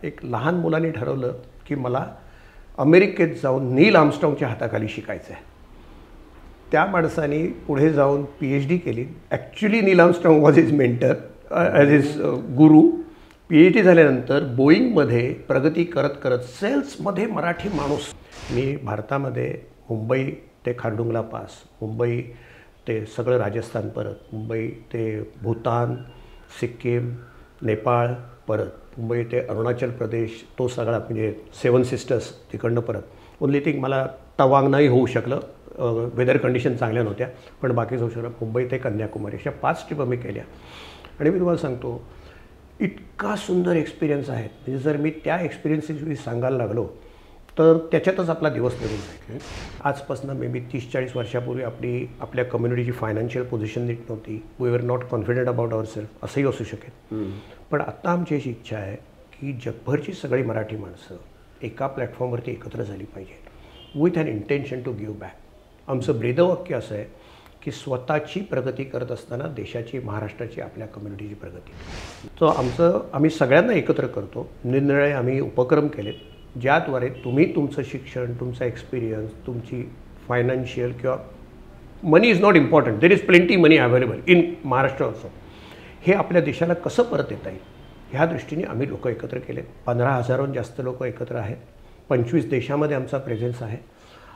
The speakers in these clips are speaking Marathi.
एक लहान मुलाने ठरवलं की मला अमेरिकेत जाऊन नील आर्मस्ट्राँगच्या हाताखाली शिकायचं आहे. त्या माणसाने पुढे जाऊन PhD केली. Actually Neil Armstrong was his mentor, as his guru. PhD झाल्यानंतर बोईंगमध्ये प्रगती करत करत सेल्समध्ये मराठी माणूस. मी भारतामध्ये मुंबई ते खारडुंगला पास, मुंबई ते सगळं राजस्थान परत, मुंबई ते भूतान, सिक्कीम, नेपाळ परत, मुंबई ते अरुणाचल प्रदेश, तो सगळा म्हणजे 7 सिस्टर्स तिकडनं परत. ओनली थिंग मला तवांग नाही होऊ शकलं, वेदर कंडिशन चांगल्या नव्हत्या, पण बाकी जाऊ शकलं. मुंबई ते कन्याकुमारी अशा 5 ट्रिप आम्ही केल्या. आणि मी तुम्हाला सांगतो इतका सुंदर एक्सपिरियन्स आहे. म्हणजे जर मी त्या एक्सपिरियन्सविषयी सांगायला लागलो तर त्याच्यातच आपला दिवस निघून जाईल. आजपासून मे बी 30-40 वर्षापूर्वी आपल्या कम्युनिटीची फायनान्शियल पोझिशन नीट नव्हती. We were not confident about our self, असंही असू शकेल. पण आत्ता आमची अशी इच्छा आहे की जगभरची सगळी मराठी माणसं एका प्लॅटफॉर्मवरती एकत्र झाली पाहिजे with an intention to give back. आमचं ब्रीदवाक्य असं आहे की स्वतःची प्रगती करत असताना देशाची, महाराष्ट्राची, आपल्या कम्युनिटीची प्रगती. सो आम्ही सगळ्यांना एकत्र करतो. निरनिराळे आम्ही उपक्रम केलेत ज्याद्वारे तुम्ही तुमचं शिक्षण, तुमचा एक्सपिरियन्स, तुमची फायनान्शियल किंवा money is not important, there is plenty money available in Maharashtra also, हे आपल्या देशाला कसं परत येता येईल ह्या दृष्टीने आम्ही लोक एकत्र केले. 15,000हून जास्त लोक एकत्र आहेत. 25 देशामध्ये आमचा प्रेझेन्स आहे.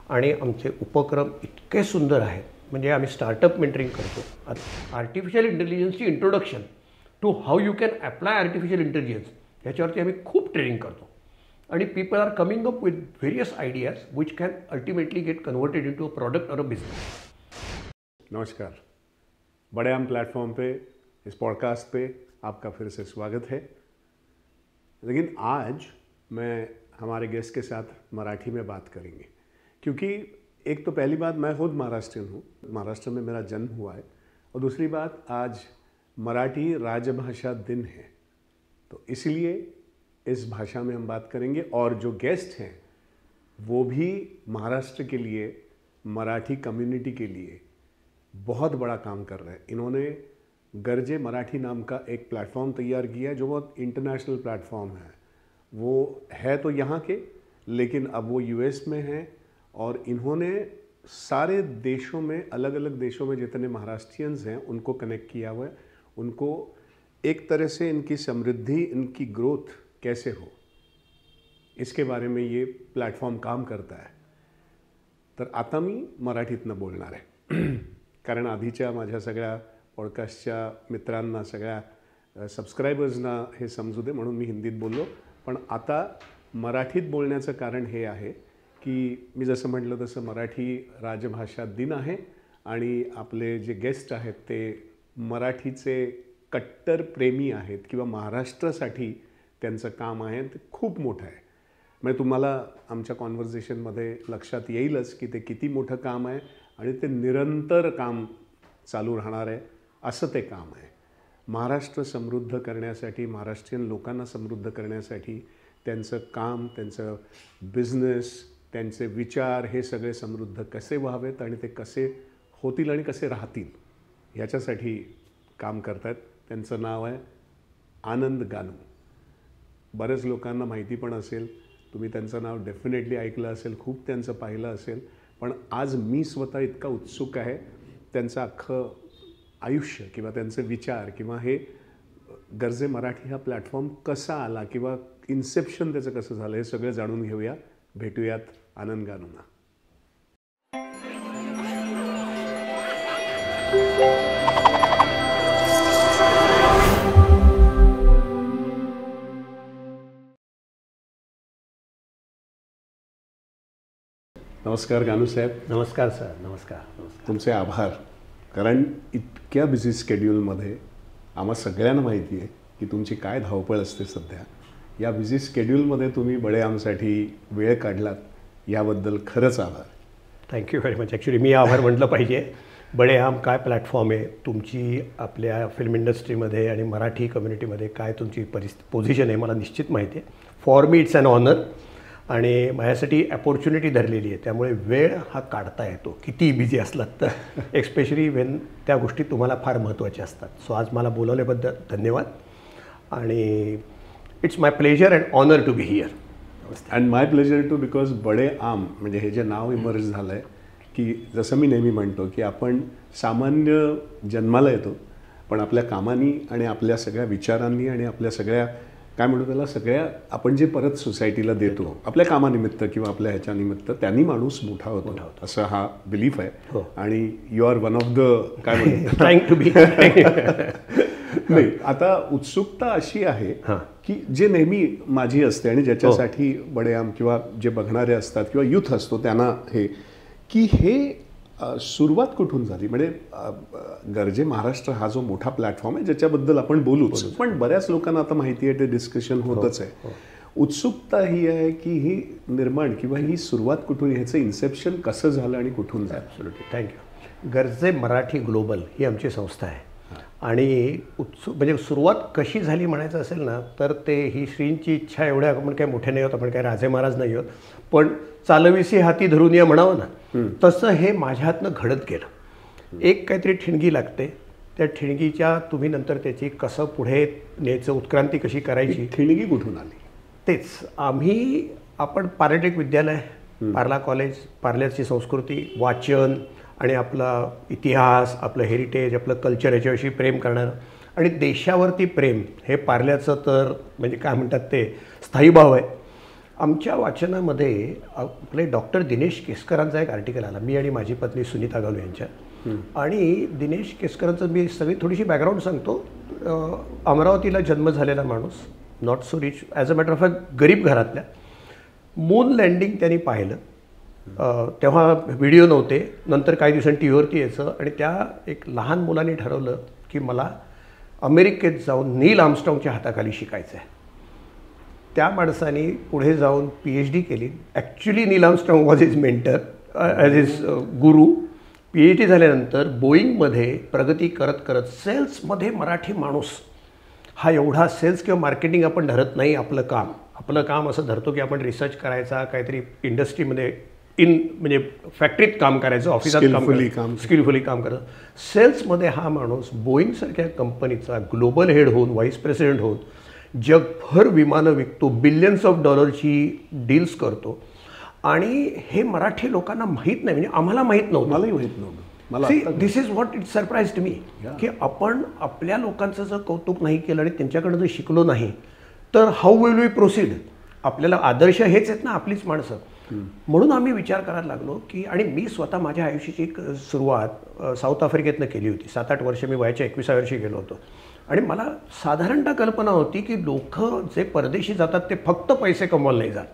आणि आमचे उपक्रम इतके सुंदर आहेत. म्हणजे आम्ही स्टार्टअप मेंटरिंग करतो. आर्टिफिशियल इंटेलिजन्सची introduction to how you can apply artificial intelligence ह्याच्यावरती आम्ही खूप ट्रेनिंग करतो. आणि people are coming up with various ideas which can ultimately get converted into a product or a business. नमस्कार, बड़े आम प्लेटफॉर्म पे इस पॉडकास्ट पे आपका फिर से स्वागत है. लेकिन आज मैं हमारे गेस्ट के साथ मराठी में बात करेंगे क्योंकि एक तो पहली बात, मैं खुद महाराष्ट्रियन हूँ, महाराष्ट्र में मेरा जन्म हुआ है. और दूसरी बात, आज मराठी राजभाषा दिन है, तो इसलिए इस भाषा में हम बात करेंगे. और जो गेस्ट हैं वो भी महाराष्ट्र के लिए, मराठी कम्युनिटी के लिए बहुत बड़ा काम कर रहे हैं. इन्होंने गर्जे मराठी नाम का एक प्लेटफॉर्म तैयार किया है जो बहुत इंटरनेशनल प्लेटफॉर्म है. वो है तो यहाँ के, लेकिन अब वो US में हैं. और इन्होंने सारे देशों में, अलग अलग देशों में जितने महाराष्ट्रियंस हैं उनको कनेक्ट किया हुआ है. उनको एक तरह से इनकी समृद्धि, इनकी ग्रोथ कैसे हो, इसके बारे में ये प्लॅटफॉर्म काम करता आहे. तर आता मी मराठीतनं बोलणार आहे कारण आधीच्या माझ्या सगळ्या पॉडकास्टच्या मित्रांना, सगळ्या सबस्क्रायबर्सना हे समजू दे म्हणून मी हिंदीत बोललो. पण आता मराठीत बोलण्याचं कारण हे आहे की मी जसं म्हटलं तसं मराठी राजभाषा दिन आहे आणि आपले जे गेस्ट आहेत ते मराठीचे कट्टर प्रेमी आहेत किंवा महाराष्ट्रासाठी त्यांचं काम आहे ते खूप मोठं आहे. म्हणजे तुम्हाला आमच्या कॉन्व्हर्सेशनमध्ये लक्षात येईलच की ते किती मोठं काम आहे आणि ते निरंतर काम चालू राहणार आहे असं ते काम आहे. महाराष्ट्र समृद्ध करण्यासाठी, महाराष्ट्रीयन लोकांना समृद्ध करण्यासाठी त्यांचं काम, त्यांचं बिझनेस, त्यांचे विचार हे सगळे समृद्ध कसे व्हावेत आणि ते कसे होतील आणि कसे राहतील ह्याच्यासाठी काम करतात. त्यांचं नाव आहे आनंद गानू. बरेच लोकांना माहिती पण असेल, तुम्ही त्यांचं नाव डेफिनेटली ऐकलं असेल, खूप त्यांचं पाहिलं असेल. पण आज मी स्वतः इतका उत्सुक आहे त्यांचं अख्खं आयुष्य किंवा त्यांचे विचार किंवा हे गर्जे मराठी हा प्लॅटफॉर्म कसा आला किंवा इन्सेप्शन त्याचं कसं झालं हे सगळं जाणून घेऊया. भेटूयात आनंद गानूंना. नमस्कार गानू साहेब. नमस्कार सर. नमस्कार. तुमचे आभार. कारण इतक्या बिझी स्केड्यूलमध्ये आम्हा सगळ्यांना माहिती आहे की तुमची काय धावपळ असते सध्या. या बिझी स्केड्यूलमध्ये तुम्ही बडे आमसाठी वेळ काढलात याबद्दल खरंच आभार. Thank you very much. ॲक्च्युली मी आभार म्हटलं पाहिजे. बडे आम काय प्लॅटफॉर्म आहे, तुमची आपल्या फिल्म इंडस्ट्रीमध्ये आणि मराठी कम्युनिटीमध्ये काय तुमची पोझिशन आहे मला निश्चित माहिती आहे. For me it's an honour आणि माझ्यासाठी अपॉर्च्युनिटी धरलेली आहे. त्यामुळे वेळ हा काढता येतो किती बिझी असलात तर, एक्स्पेशली वेन त्या गोष्टी तुम्हाला फार महत्त्वाच्या असतात. सो आज मला बोलवल्याबद्दल धन्यवाद. आणि it's my pleasure and honour to be here. And my pleasure too, because बडे आम म्हणजे हे जे नाव इमर्ज झालं आहे की जसं मी नेहमी म्हणतो की आपण सामान्य जन्माला येतो, पण आपल्या कामानी आणि आपल्या सगळ्या विचारांनी आणि आपल्या सगळ्या काय म्हणतो त्याला सगळ्या आपण जे परत सोसायटीला देतो आपल्या कामानिमित्त किंवा आपल्या ह्याच्यानिमित्त, त्यांनी माणूस मोठा होतो असं हा बिलीफ आहे. आणि you are one of the काय म्हणतो ट्राईंग टू बी. नाही, आता उत्सुकता अशी आहे की जे नेहमी माझी असते आणि ज्याच्यासाठी बडेआम किंवा जे बघणारे असतात किंवा युथ असतो त्यांना हे की हे सुरुवात कुठून झाली. म्हणजे गरजे महाराष्ट्र हा जो मोठा प्लॅटफॉर्म आहे ज्याच्याबद्दल आपण बोलूच, पण बऱ्याच लोकांना आता माहिती आहे, ते डिस्कशन होतच आहे. उत्सुकता ही आहे की ही निर्माण किंवा ही सुरुवात कुठून, ह्याचं इन्सेप्शन कसं झालं आणि कुठून झालं. Absolutely, thank you. गरजे मराठी ग्लोबल ही आमची संस्था आहे आणि म्हणजे सुरुवात कशी झाली म्हणायचं असेल ना तर ते ही श्रींची इच्छा, एवढ्या आपण काही मोठे नाही आहोत, आपण काही राजे महाराज नाही आहोत, पण चालविसी हाती धरून या म्हणावं ना, तसं हे माझ्या हातनं घडत गेलं. एक काहीतरी ठिणगी लागते, त्या ठिणगीच्या तुम्ही नंतर त्याची कसं पुढे न्यायचं, उत्क्रांती कशी करायची. ठिणगी कुठून आली? तेच आपण पार्लेट विद्यालय, पार्ला कॉलेज, पार्लरची संस्कृती, वाचन आणि आपला इतिहास, आपलं हेरिटेज, आपलं कल्चर याच्याविषयी प्रेम करणारं आणि देशावरती प्रेम, हे पार्ल्याचं तर म्हणजे काय म्हणतात ते स्थायीभाव आहे. आमच्या वाचनामध्ये आपले डॉक्टर दिनेश केसकरांचा एक आर्टिकल आला, मी आणि माझी पत्नी सुनीता गालू यांच्या. आणि दिनेश केसकरांचं मी सगळी थोडीशी बॅकग्राऊंड सांगतो. अमरावतीला जन्म झालेला माणूस, not so rich, as a matter of fact गरीब घरातल्या. मून लँडिंग त्यांनी पाहिलं. तेव्हा व्हिडिओ नव्हते, नंतर काही दिवसांनी टी व्हीवरती यायचं. आणि त्या एक लहान मुलांनी ठरवलं की मला अमेरिकेत जाऊन नील आर्मस्ट्राँगच्या हाताखाली शिकायचं आहे. त्या माणसाने पुढे जाऊन PhD केली. Actually Neil Armstrong was his mentor, as his guru. PhD झाल्यानंतर बोईंगमध्ये प्रगती करत करत सेल्समध्ये मराठी माणूस हा एवढा, सेल्स किंवा मार्केटिंग आपण धरत नाही आपलं काम असं धरतो की आपण रिसर्च करायचा, काहीतरी इंडस्ट्रीमध्ये म्हणजे फॅक्टरीत काम करायचं, ऑफिसात स्किलफुली काम करायचं. सेल्समध्ये हा माणूस बोईंगसारख्या कंपनीचा ग्लोबल हेड होऊन, व्हाईस प्रेसिडेंट होऊन जगभर विमानं विकतो, बिलियन्स ऑफ डॉलरची डील्स करतो. आणि हे मराठी लोकांना माहीत नाही, म्हणजे आम्हाला माहीत नव्हतं. मलाही माहीत नव्हतं. दिस इज व्हॉट इट सरप्राइज्ड मी, की आपण आपल्या लोकांचं जर कौतुक नाही केलं आणि त्यांच्याकडनं जर शिकलो नाही तर हाऊ विल वी प्रोसीड. आपल्याला आदर्श हेच आहेत ना, आपलीच माणसं. म्हणून आम्ही विचार करायला लागलो की, आणि मी स्वतः माझ्या आयुष्याची एक सुरुवात साऊथ आफ्रिकेतनं केली होती. 7-8 वर्ष मी वयाच्या 21व्या वर्षी गेलो होतो. आणि मला साधारणतः कल्पना होती की लोक जे परदेशी जातात ते फक्त पैसे कमवायला नाही जात.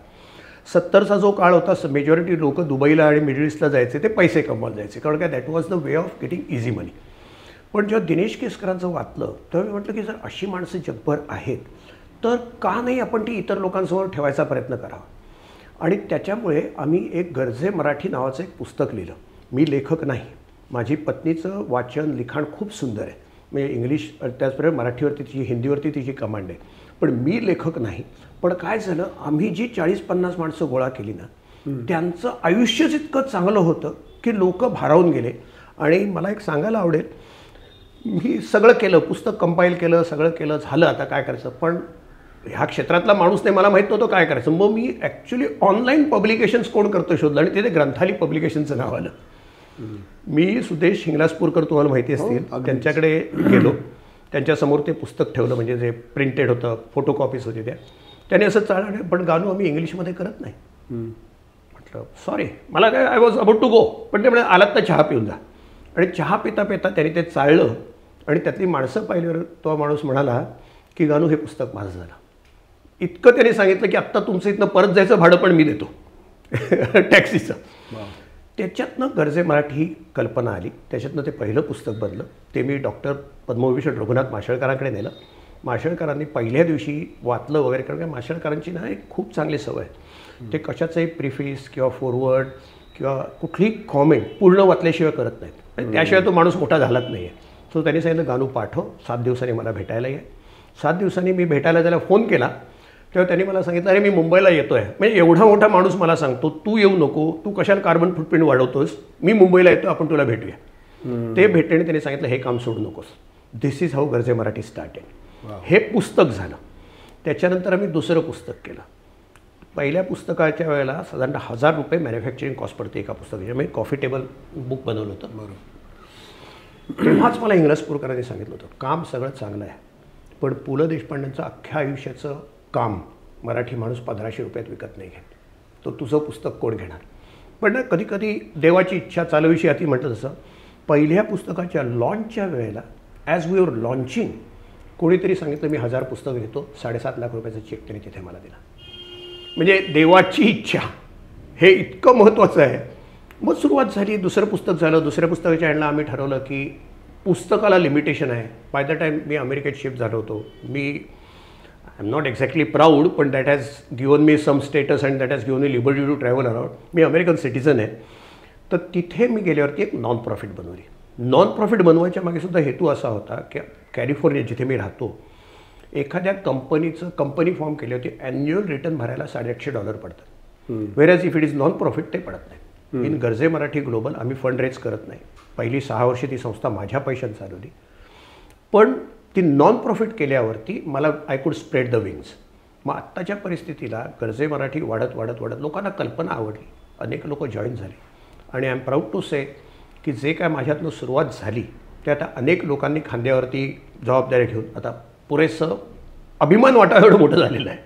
70चा जो काळ होता, मेजॉरिटी लोक दुबईला आणि मिडल ईस्टला जायचे ते पैसे कमवायला जायचे, कारण काय that was the way of getting easy money. पण जेव्हा दिनेश केसकरांचं वाचलं तेव्हा मी म्हटलं की जर अशी माणसं जगभर आहेत तर का नाही आपण ती इतर लोकांसमोर ठेवायचा प्रयत्न करावा. आणि त्याच्यामुळे आम्ही एक गरजे मराठी नावाचं एक पुस्तक लिहिलं. मी लेखक नाही, माझी पत्नीचं वाचन लिखाण खूप सुंदर आहे, म्हणजे इंग्लिश त्याचबरोबर मराठीवरती तिची, हिंदीवरती तिची कमांड आहे, पण मी लेखक नाही. पण काय झालं, आम्ही जी 40-50 माणसं गोळा केली ना, त्यांचं आयुष्यच इतकं चांगलं होतं की लोक भारावून गेले. आणि मला एक सांगायला आवडेल, मी सगळं केलं, पुस्तक कंपाईल केलं, सगळं केलं, झालं, आता काय करायचं. पण ह्या क्षेत्रातला माणूस नाही, मला माहीत नव्हतं काय करायचं. मग मी ॲक्च्युली ऑनलाईन पब्लिकेशन्स कोण करतो शोधलं आणि तिथे ग्रंथाली पब्लिकेशनचं नाव आलं. मी सुदेश हिंगलाजपूरकर, तुम्हाला माहिती असतील, त्यांच्याकडे गेलो. त्यांच्यासमोर ते पुस्तक ठेवलं, म्हणजे जे प्रिंटेड होतं, फोटोकॉपीज होती त्या. त्याने असं चाललं, पण गाणू आम्ही इंग्लिशमध्ये करत नाही. म्हटलं सॉरी, मला काय, I was about to go. पण ते म्हणजे आलात तर चहा पिऊन जा. आणि चहा पिता पिता त्यांनी ते चाळलं आणि त्यातली माणसं पाहिल्यावर तो माणूस म्हणाला की गाणू हे पुस्तक माझं झालं. इतकं त्यांनी सांगितलं की आत्ता तुमचं इथनं परत जायचं भाडं पण मी देतो टॅक्सीचं. त्याच्यातनं गरजे मराठी ही कल्पना आली. त्याच्यातनं ते पहिलं पुस्तक बनलं. ते मी डॉक्टर पद्मविभूषण रघुनाथ माशेलकरांकडे नेलं. माशेलकरांनी पहिल्या दिवशी वाचलं वगैरे, कारण काय माशेलकरांची ना एक खूप चांगली सवय, ते कशाचंही प्रिफेस किंवा फॉरवर्ड किंवा कुठलीही कॉमेंट पूर्ण वाचल्याशिवाय करत नाहीत. त्याशिवाय तो माणूस मोठा झालाच नाही आहे. सो त्यांनी सांगितलं गाणू पाठव, 7 दिवसांनी मला भेटायला ये. 7 दिवसांनी मी भेटायला त्याला फोन केला तेव्हा त्यांनी मला सांगितलं, अरे मी मुंबईला येतो आहे. म्हणजे एवढा मोठा माणूस मला सांगतो तू येऊ नको, तू कशाला कार्बन फुटप्रिंट वाढवतोस, मी मुंबईला येतो, आपण तुला भेटूया. ते भेटल्याने त्यांनी सांगितलं हे काम सोडू नकोस. दिस इज हाऊ गरजे मराठी स्टार्टेड. हे पुस्तक झालं. त्याच्यानंतर आम्ही दुसरं पुस्तक केलं. पहिल्या पुस्तकाच्या वेळेला साधारणतः ₹1000 मॅन्युफॅक्चरिंग कॉस्ट पडते एका पुस्तकाची. मी कॉफी टेबल बुक बनवलं होतं. बरोबर. तेव्हाच मला इंग्रजपूरकरांनी सांगितलं होतं, काम सगळं चांगलं आहे, पण पु ल देशपांडेंचं अख्ख्या आयुष्याचं काम मराठी माणूस ₹1500 विकत नाही घेत. तो तुझं पुस्तक कोण घेणार? पण ना कधी देवाची इच्छा चालविषयी अति म्हटलं तसं पहिल्या पुस्तकाच्या लॉन्चच्या वेळेला ॲज वी वर लॉन्चिंग कोणीतरी सांगितलं मी 1000 पुस्तकं घेतो, ₹7.5 लाख चेक त्यांनी तिथे मला दिला. म्हणजे देवाची इच्छा हे इतकं महत्त्वाचं आहे. मग सुरुवात झाली, दुसरं पुस्तक झालं. दुसऱ्या पुस्तकाच्या एंडला आम्ही ठरवलं की पुस्तकाला लिमिटेशन आहे. बाय द टाईम मी अमेरिकेत शिफ्ट झालो होतो. मी I am not exactly proud, पण that has given me some status and that has given me liberty to travel around. मी अमेरिकन सिटिझन आहे. तर तिथे मी गेल्यावरती एक नॉन प्रॉफिट बनवली. नॉन प्रॉफिट बनवायच्या मागे सुद्धा हेतू असा होता की कॅलिफोर्निया जिथे मी राहतो एखाद्या कंपनीचं कंपनी फॉर्म केली होती, ॲन्युअल रिटर्न भरायला $850 पडतात. Whereas if it is non profit ते पडत नाही. इन गरजे मराठी ग्लोबल आम्ही फंड रेज करत नाही. पहिली 6 वर्षे ती संस्था माझ्या पैशात चालवली. पण ती नॉन प्रॉफिट केल्यावरती मला I could spread the wings. मग आत्ताच्या परिस्थितीला गरजे मराठी वाढत वाढत वाढत लोकांना कल्पना आवडली, अनेक लोक जॉईन झाली आणि आय एम प्राऊड टू से की जे काय माझ्यातनं सुरुवात झाली ते आता अनेक लोकांनी खांद्यावरती जबाबदारी घेऊन आता पुरेसं अभिमान वाटावं एवढं मोठं झालेलं आहे.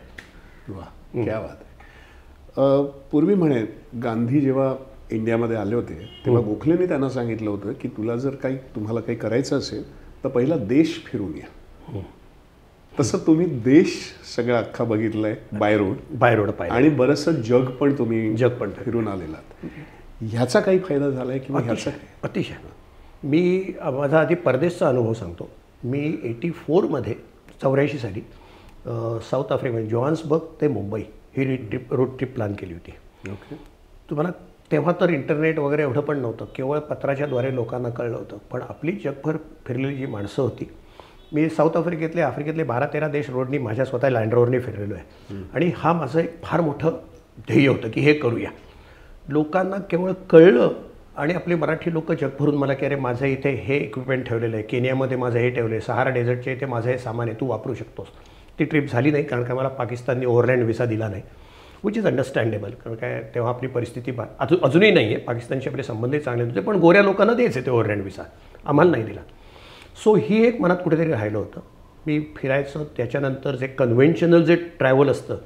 वा, क्या बात आहे. पूर्वी म्हणे गांधी जेव्हा इंडियामध्ये आले होते तेव्हा गोखलेने त्यांना सांगितलं होतं की तुला जर तुम्हाला काही करायचं असेल तर पहिला देश फिरून या. तसं तुम्ही देश सगळा अख्खा बघितलाय, बाय रोड पाहिजे आणि बरंचसं जग पण फिरून आलेलात. ह्याचा काही फायदा झालाय किंवा ह्याचा? अतिशय. मी माझा आधी परदेशचा अनुभव सांगतो. मी 84मध्ये 84 साली साऊथ आफ्रिका जोहान्सबर्ग ते मुंबई ही रोड ट्रिप प्लॅन केली होती. ओके. तुम्हाला तेव्हा तर इंटरनेट वगैरे एवढं पण नव्हतं, केवळ पत्राच्याद्वारे लोकांना कळलं होतं. पण आपली जगभर फिरलेली जी माणसं होती, मी साऊथ आफ्रिकेतले 12-13 देश रोडनी माझ्या स्वतः लँड रोवरनी फिरलेलो आहे. आणि हा माझं एक फार मोठं ध्येय होतं की हे करूया. लोकांना केवळ कळलं आणि आपले मराठी लोक जगभरून मला की अरे माझं इथे हे इक्विपमेंट ठेवलेलं आहे, केनियामध्ये माझं हे ठेवलं आहे, सहारा डेझर्टच्या इथे माझं हे सामान आहे, तू वापरू शकतोस. ती ट्रिप झाली नाही कारण का मला पाकिस्तानने ओव्हरलँड व्हिसा दिला नाही, विच इज अंडरस्टँडेबल. कारण काय तेव्हा आपली परिस्थिती अजूनही नाही आहे, पाकिस्तानशी आपले संबंधही चांगले होते, पण गोऱ्या लोकांना द्यायचे ते ओव्हरलँड व्हिसा, आम्हाला नाही दिला. सो ही एक मनात कुठेतरी राहिलं होतं. मी फिरायचं, त्याच्यानंतर जे कन्व्हेन्शनल जे ट्रॅव्हल असतं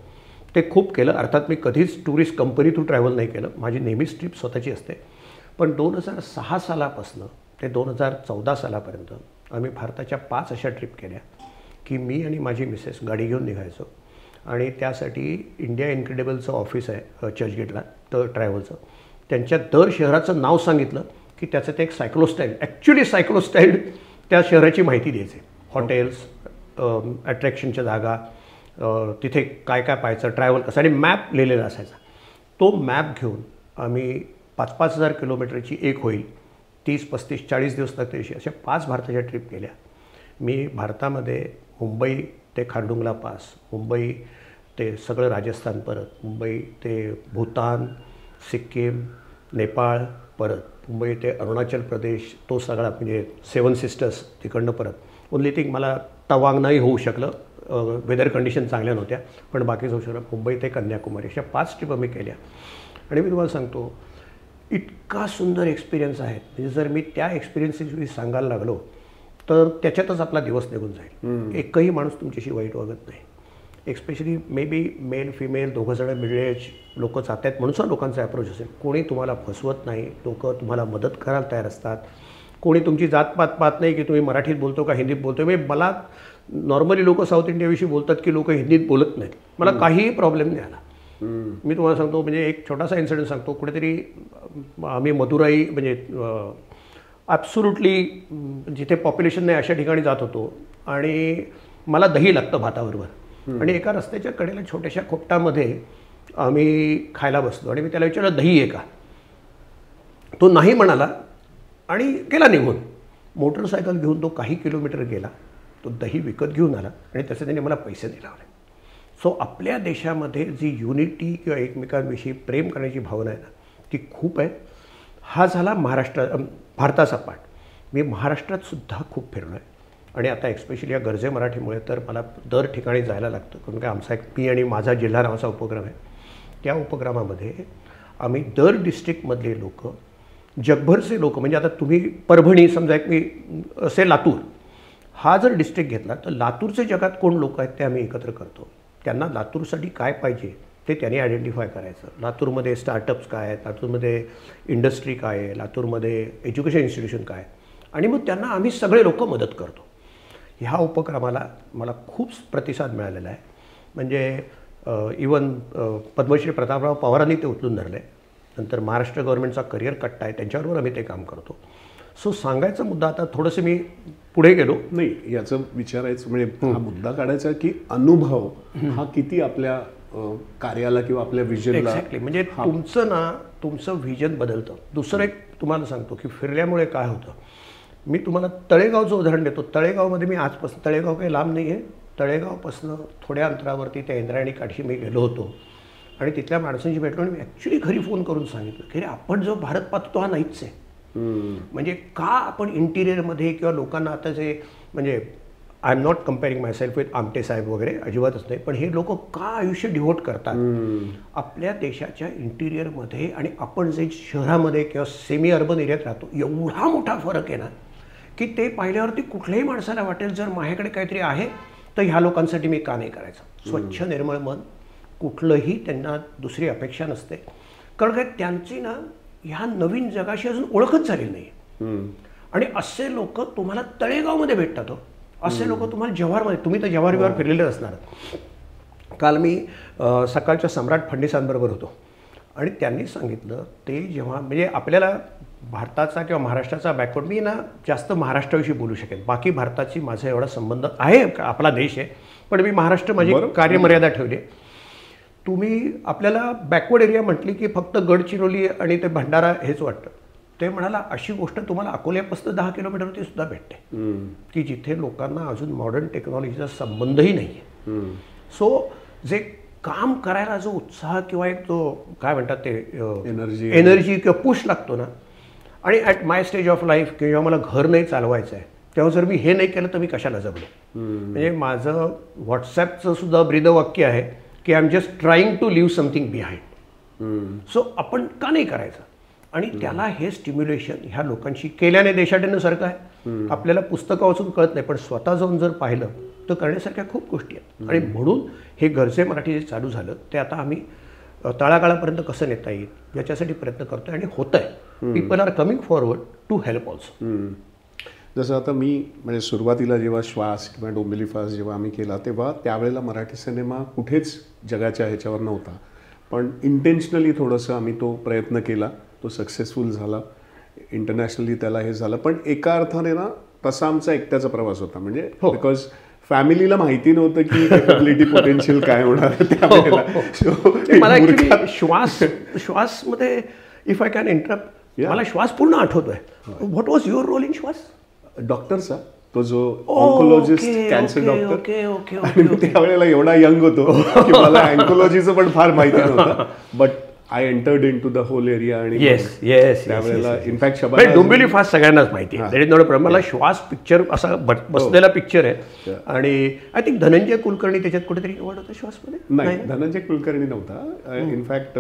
ते खूप केलं. अर्थात मी कधीच टुरिस्ट कंपनी थ्रू ट्रॅव्हल नाही केलं, माझी नेहमीच ट्रिप स्वतःची असते. पण 2006 सालापासून ते 2014 सालापर्यंत आम्ही भारताच्या 5 अशा ट्रिप केल्या की मी आणि माझी मिसेस गाडी घेऊन निघायचो. आणि त्यासाठी इंडिया इन्क्रेडिबलचं ऑफिस आहे चर्चगेटला, तर ट्रॅव्हलचं. त्यांच्या दर शहराचं नाव सांगितलं की त्याचं ते एक सायक्लोस्टाईल, ॲक्च्युली सायक्लोस्टाईल त्या शहराची माहिती द्यायचे. हॉटेल्स, अट्रॅक्शनच्या जागा, तिथे काय काय पाहायचं, ट्रॅव्हल कसं, आणि मॅप लिहिलेला असायचा. तो मॅप घेऊन आम्ही 5,000 किलोमीटरची एक होईल, 30, 35, 40 दिवस लागते अशा 5 भारताच्या ट्रिप केल्या. मी भारतामध्ये मुंबई ते खारडुंगला पास, मुंबई ते सगळं राजस्थान, परत मुंबई ते भूतान, सिक्कीम, नेपाळ, परत मुंबई ते अरुणाचल प्रदेश, तो सगळा म्हणजे 7 सिस्टर्स तिकडनं परत. ओनली थिंग मला तवांग नाही होऊ शकलं, वेदर कंडिशन चांगल्या नव्हत्या, पण बाकी जाऊ शकलं. मुंबई ते कन्याकुमारी अशा 5 ट्रिप आम्ही केल्या. आणि मी तुम्हाला सांगतो इतका सुंदर एक्सपिरियन्स आहे, म्हणजे जर मी त्या एक्सपिरियन्सेसविषयी सांगायला लागलो तर त्याच्यातच आपला दिवस निघून जाईल. एकही माणूस तुमच्याशी वाईट वागत नाही. Especially may be male female दोघंजणं मिडल एज लोक जात आहेत म्हणून सुद्धा लोकांचा अप्रोच असेल. कोणी तुम्हाला फसवत नाही, लोक तुम्हाला मदत करायला तयार असतात. कोणी तुमची जातपात पाहत नाही की तुम्ही मराठीत बोलतो का हिंदीत बोलतो. म्हणजे मला नॉर्मली लोक साऊथ इंडियाविषयी बोलतात की लोक हिंदीत बोलत नाहीत, मला काहीही प्रॉब्लेम नाही आला. मी तुम्हाला सांगतो, म्हणजे एक छोटासा इन्सिडेंट सांगतो. कुठेतरी आम्ही मदुराई म्हणजे ॲब्सोल्युटली जिथे पॉप्युलेशन नाही अशा ठिकाणी जात होतो आणि मला दही लागतं भाताबरोबर. आणि एका रस्त्याच्या कडेला छोट्याशा खोपटामध्ये आम्ही खायला बसलो आणि मी त्याला विचारलं दही आहे का. तो नाही म्हणाला आणि गेला निघून. मोटरसायकल घेऊन तो काही किलोमीटर गेला, तो दही विकत घेऊन आला आणि त्याचे त्याने मला पैसे दिले लावले. सो आपल्या देशामध्ये जी युनिटी किंवा एकमेकांविषयी प्रेम करण्याची भावना आहे ना, ती खूप आहे. हा झाला भारताचा पाठ. मी महाराष्ट्रात सुद्धा खूप फिरलो आहे. आणि आता एक्स्पेशली या गरजे मराठीमुळे तर मला दर ठिकाणी जायला लागतं, कारण का आमचा एक मी आणि माझा जिल्हा नावाचा उपक्रम आहे. त्या उपक्रमामध्ये आम्ही दर डिस्ट्रिक्टमधले लोक, जगभरचे लोक, म्हणजे आता तुम्ही परभणी समजा, एक मी असे लातूर हा जर डिस्ट्रिक्ट घेतला तर लातूरचे जगात कोण लोक आहेत ते आम्ही एकत्र करतो. त्यांना लातूरसाठी काय पाहिजे ते त्यांनी आयडेंटिफाय करायचं. लातूरमध्ये स्टार्टअप्स काय आहेत, लातूरमध्ये इंडस्ट्री काय आहे, लातूरमध्ये एज्युकेशन इन्स्टिट्यूशन काय, आणि मग त्यांना आम्ही सगळे लोक मदत करतो. ह्या उपक्रमाला मला खूप प्रतिसाद मिळालेला आहे. म्हणजे इवन पद्मश्री प्रतापराव पवारांनी ते उचलून धरले. नंतर महाराष्ट्र गव्हर्नमेंटचा करिअर कट्टा आहे, त्यांच्याबरोबर आम्ही ते काम करतो. सो सांगायचा मुद्दा, आता थोडंसं मी पुढे गेलो नाही, याचं विचारायचं म्हणजे हा मुद्दा काढायचा की अनुभव हा किती आपल्या कार्याला किंवा आपल्या विजनला. एक्झॅक्टली, म्हणजे तुमचं व्हिजन बदलतं. दुसरं एक तुम्हाला सांगतो की फिरल्यामुळे काय होतं. मी तुम्हाला तळेगावचं उदाहरण देतो. तळेगावमध्ये मी आजपासून, तळेगाव काही लांब नाही आहे, तळेगावपासून थोड्या अंतरावरती त्या इंद्रायणी काठी मी गेलो होतो आणि तिथल्या माणसांशी भेटलो आणि मी ॲक्च्युली घरी फोन करून सांगितलं की आपण जो भारत पाहतो तो हा नाहीच आहे. म्हणजे का आपण इंटिरियरमध्ये किंवा लोकांना आता जे, म्हणजे I am not comparing myself with Amte साहेब वगैरे, अजिबातच नाही, पण हे लोक का आयुष्य डिव्होट करतात आपल्या देशाच्या इंटिरियरमध्ये, आणि आपण जे शहरामध्ये किंवा सेमी अर्बन एरियात राहतो, एवढा मोठा फरक आहे ना की ते पाहिल्यावरती कुठल्याही माणसाला वाटेल जर माझ्याकडे काहीतरी आहे तर ह्या लोकांसाठी मी का नाही करायचं. स्वच्छ निर्मळ मन, कुठलंही त्यांना दुसरी अपेक्षा नसते, कारण काय त्यांची ना ह्या नवीन जगाशी अजून ओळखच झालेली नाही. आणि असे लोक तुम्हाला तळेगावमध्ये भेटतात. असे लोक तुम्हाला जव्हारमध्ये, तुम्ही तर जव्हार फिरलेले असणार. काल मी सकाळच्या सम्राट फडणीसांबरोबर होतो आणि त्यांनी सांगितलं, ते जेव्हा म्हणजे आपल्याला भारताचा किंवा महाराष्ट्राचा बॅकवर्ड, मी ना जास्त महाराष्ट्राविषयी बोलू शकेन, बाकी भारताची माझा एवढा संबंध आहे, आपला देश आहे, पण मी महाराष्ट्र माझी कार्यमर्यादा ठेवली. तुम्ही आपल्याला बॅकवर्ड एरिया म्हटली की फक्त गडचिरोली आणि ते भंडारा हेच वाटतं. ते म्हणाला अशी गोष्ट तुम्हाला अकोल्यापासून 10 किलोमीटरवरती सुद्धा भेटते की जिथे लोकांना अजून मॉडर्न टेक्नॉलॉजीचा संबंधही नाही आहे. सो जे काम करायला जो उत्साह किंवा एक जो काय म्हणतात ते एनर्जी किंवा पुश लागतो ना, आणि at my stage of life किंवा मला घर नाही चालवायचं आहे तेव्हा जर मी हे नाही केलं तर मी कशाला जगलो. म्हणजे माझं व्हॉट्सॲपचं सुद्धा ब्रीदवाक्य आहे की I am just trying to leave something behind. So आपण का नाही करायचं. आणि त्याला हे स्टिम्युलेशन ह्या लोकांशी केल्याने देशाटनेसारखं आहे. आपल्याला पुस्तकं वाचून कळत नाही, पण स्वतः जाऊन जर पाहिलं तर करण्यासारख्या खूप गोष्टी आहेत. आणि म्हणून हे गरजे मराठी जे चालू झालं ते आता आम्ही तळागाळापर्यंत कसं नेता येईल याच्यासाठी प्रयत्न करतो आणि होत आहे. People are coming forward to help also. जसं आता मी म्हणजे सुरुवातीला जेव्हा श्वास किंवा डोंबिवली फास्ट जेव्हा आम्ही केला तेव्हा त्यावेळेला मराठी सिनेमा कुठेच जगाच्या ह्याच्यावर नव्हता, पण इंटेन्शनली थोडंसं आम्ही तो प्रयत्न केला, तो सक्सेसफुल झाला, इंटरनॅशनली त्याला हे झालं. पण एका अर्थाने ना तसा आमचा एकट्याचा प्रवास होता, म्हणजे बिकॉज फॅमिलीला माहिती नव्हतं की कॅपेबिलिटी पोटेन्शियल काय होणार त्यावेळेला. मला ॲक्च्युली श्वासमध्ये इफ आय कॅन इंटरप्ट, मला श्वास पूर्ण आठवतोय. What was your role in Shwaas? डॉक्टरचा, तो जो ऑन्कोलॉजिस्ट, कॅन्सर डॉक्टर. आणि त्यावेळेला एवढा यंग होतो की मला अँकोलॉजीचं पण फार माहिती नव्हतं, but I entered in to the whole area. आणि त्यावेळेला इनफॅक्ट डोंबिवली फास्ट सगळ्यांनाच माहिती आहे. मला श्वास पिक्चर असा बसलेला पिक्चर आहे आणि आय थिंक धनंजय कुलकर्णी त्याच्यात कुठेतरी एवढं होतं श्वासमध्ये. नाही, धनंजय कुलकर्णी नव्हता. इनफॅक्ट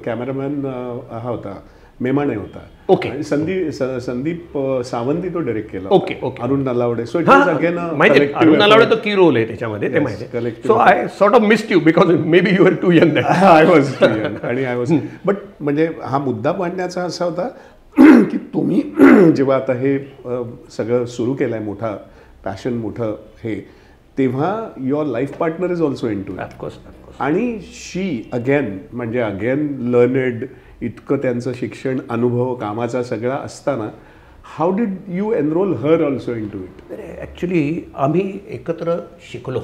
कॅमेरामॅन हा होता, मेमाणे होता. ओके. संदीप सावंती तो डायरेक्ट केला. Okay. Arun Nalawade. So it was again Arun Nalawade तो की रोल आहे त्याच्यामध्ये, ते माहिती. So I sort of missed you because maybe you are too young. I was too young आणि आय वॉज, बट म्हणजे हा मुद्दा मांडण्याचा असा होता की तुम्ही जेव्हा आता हे सगळं सुरू केलंय, मोठा पॅशन मोठं हे, तेव्हा your life partner is also in to of course. आणि शी अगेन लर्नेड, इतकं त्यांचं शिक्षण, अनुभव, कामाचा सगळा असताना how did you enrol her also in to it? Actually आम्ही एकत्र शिकलो.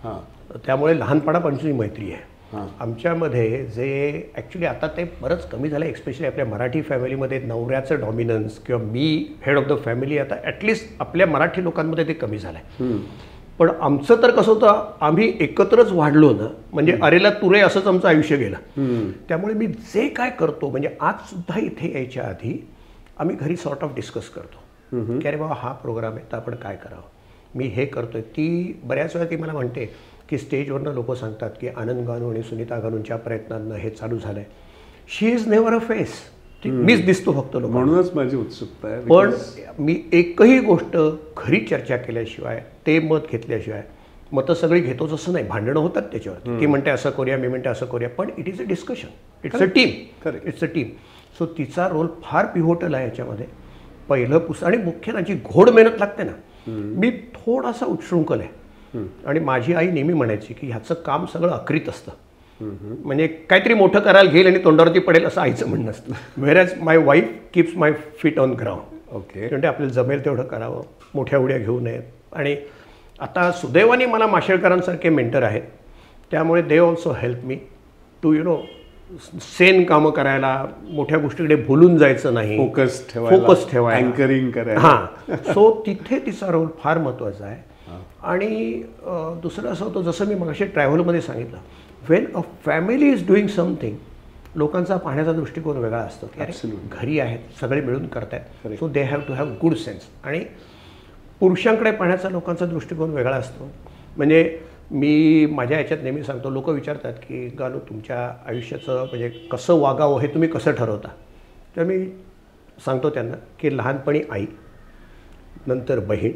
हां. त्यामुळे लहानपणापासूनची मैत्री आहे आमच्यामध्ये. जे ॲक्च्युली आता ते बरंच कमी झालं, एक्स्पेशली आपल्या मराठी फॅमिलीमध्ये नवऱ्याचं डॉमिनन्स किंवा मी हेड ऑफ द फॅमिली, आता ॲटलिस्ट आपल्या मराठी लोकांमध्ये ते कमी झालं आहे. पण आमचं तर कसं होतं, आम्ही एकत्रच वाढलो ना, म्हणजे अरेला तुरे असंच आमचं आयुष्य गेलं. त्यामुळे मी जे काय करतो, म्हणजे आज सुद्धा इथे यायच्या आधी आम्ही घरी सॉर्ट ऑफ डिस्कस करतो की अरे बाबा हा प्रोग्राम आहे तर आपण काय करावं. मी हे करतोय, ती बऱ्याच वेळा ती मला म्हणते की स्टेजवरनं लोक सांगतात की आनंद गानू आणि सुनीता गानूंच्या प्रयत्नांनं हे चालू झालं आहे. शी इज नेव्हर अ फेस. मीच दिसतो फक्त लोक. म्हणूनच माझी उत्सुकता आहे. पण मी एकही गोष्ट खरी चर्चा केल्याशिवाय, ते मत घेतल्याशिवाय, मतं सगळी घेतोच असं नाही, भांडणं होतात त्याच्यावर. ती म्हणते असं करूया, मी म्हणते असं करूया, पण it is a discussion, it's a team, it's a team. So तिचा रोल फार पिव्होटल आहे याच्यामध्ये. पहिलं आणि मुख्य त्याची घोड मेहनत लागते ना. मी थोडासा उच्छृंखल आहे आणि माझी आई नेहमी म्हणायची की ह्याचं काम सगळं अक्रीत असतं, म्हणजे काहीतरी मोठं करायला घेईल आणि तोंडावरती पडेल असं आईचं म्हणणं असतं. Whereas my wife keeps my feet on ground. Okay. म्हणजे आपल्याला जमेल तेवढं करावं, मोठ्या उड्या घेऊ नयेत. आणि आता सुदैवाने मला माशेलकरांसारखे मेंटर आहेत, त्यामुळे they also help me to sane कामं करायला, मोठ्या गोष्टीकडे भुलून जायचं नाही, फोकस ठेवायला, अँकरिंग करायला. हां. सो तिथे तिचा रोल फार महत्त्वाचा आहे. आणि दुसरं असं होतं, जसं मी मगाशी ट्रॅव्हलमध्ये सांगितलं, when a family is doing something, लोकांचा पाहण्याचा दृष्टिकोन वेगळा असतो. घरी आहेत, सगळे मिळून करतायत, so they have to have good sense. आणि पुरुषांकडे पाहण्याचा लोकांचा दृष्टिकोन वेगळा असतो. म्हणजे मी माझ्या याच्यात नेहमी सांगतो, लोक विचारतात की गानू तुमच्या आयुष्याचं म्हणजे कसं वागावं हे तुम्ही कसं ठरवता. तर मी सांगतो त्यांना की लहानपणी आई, नंतर बहीण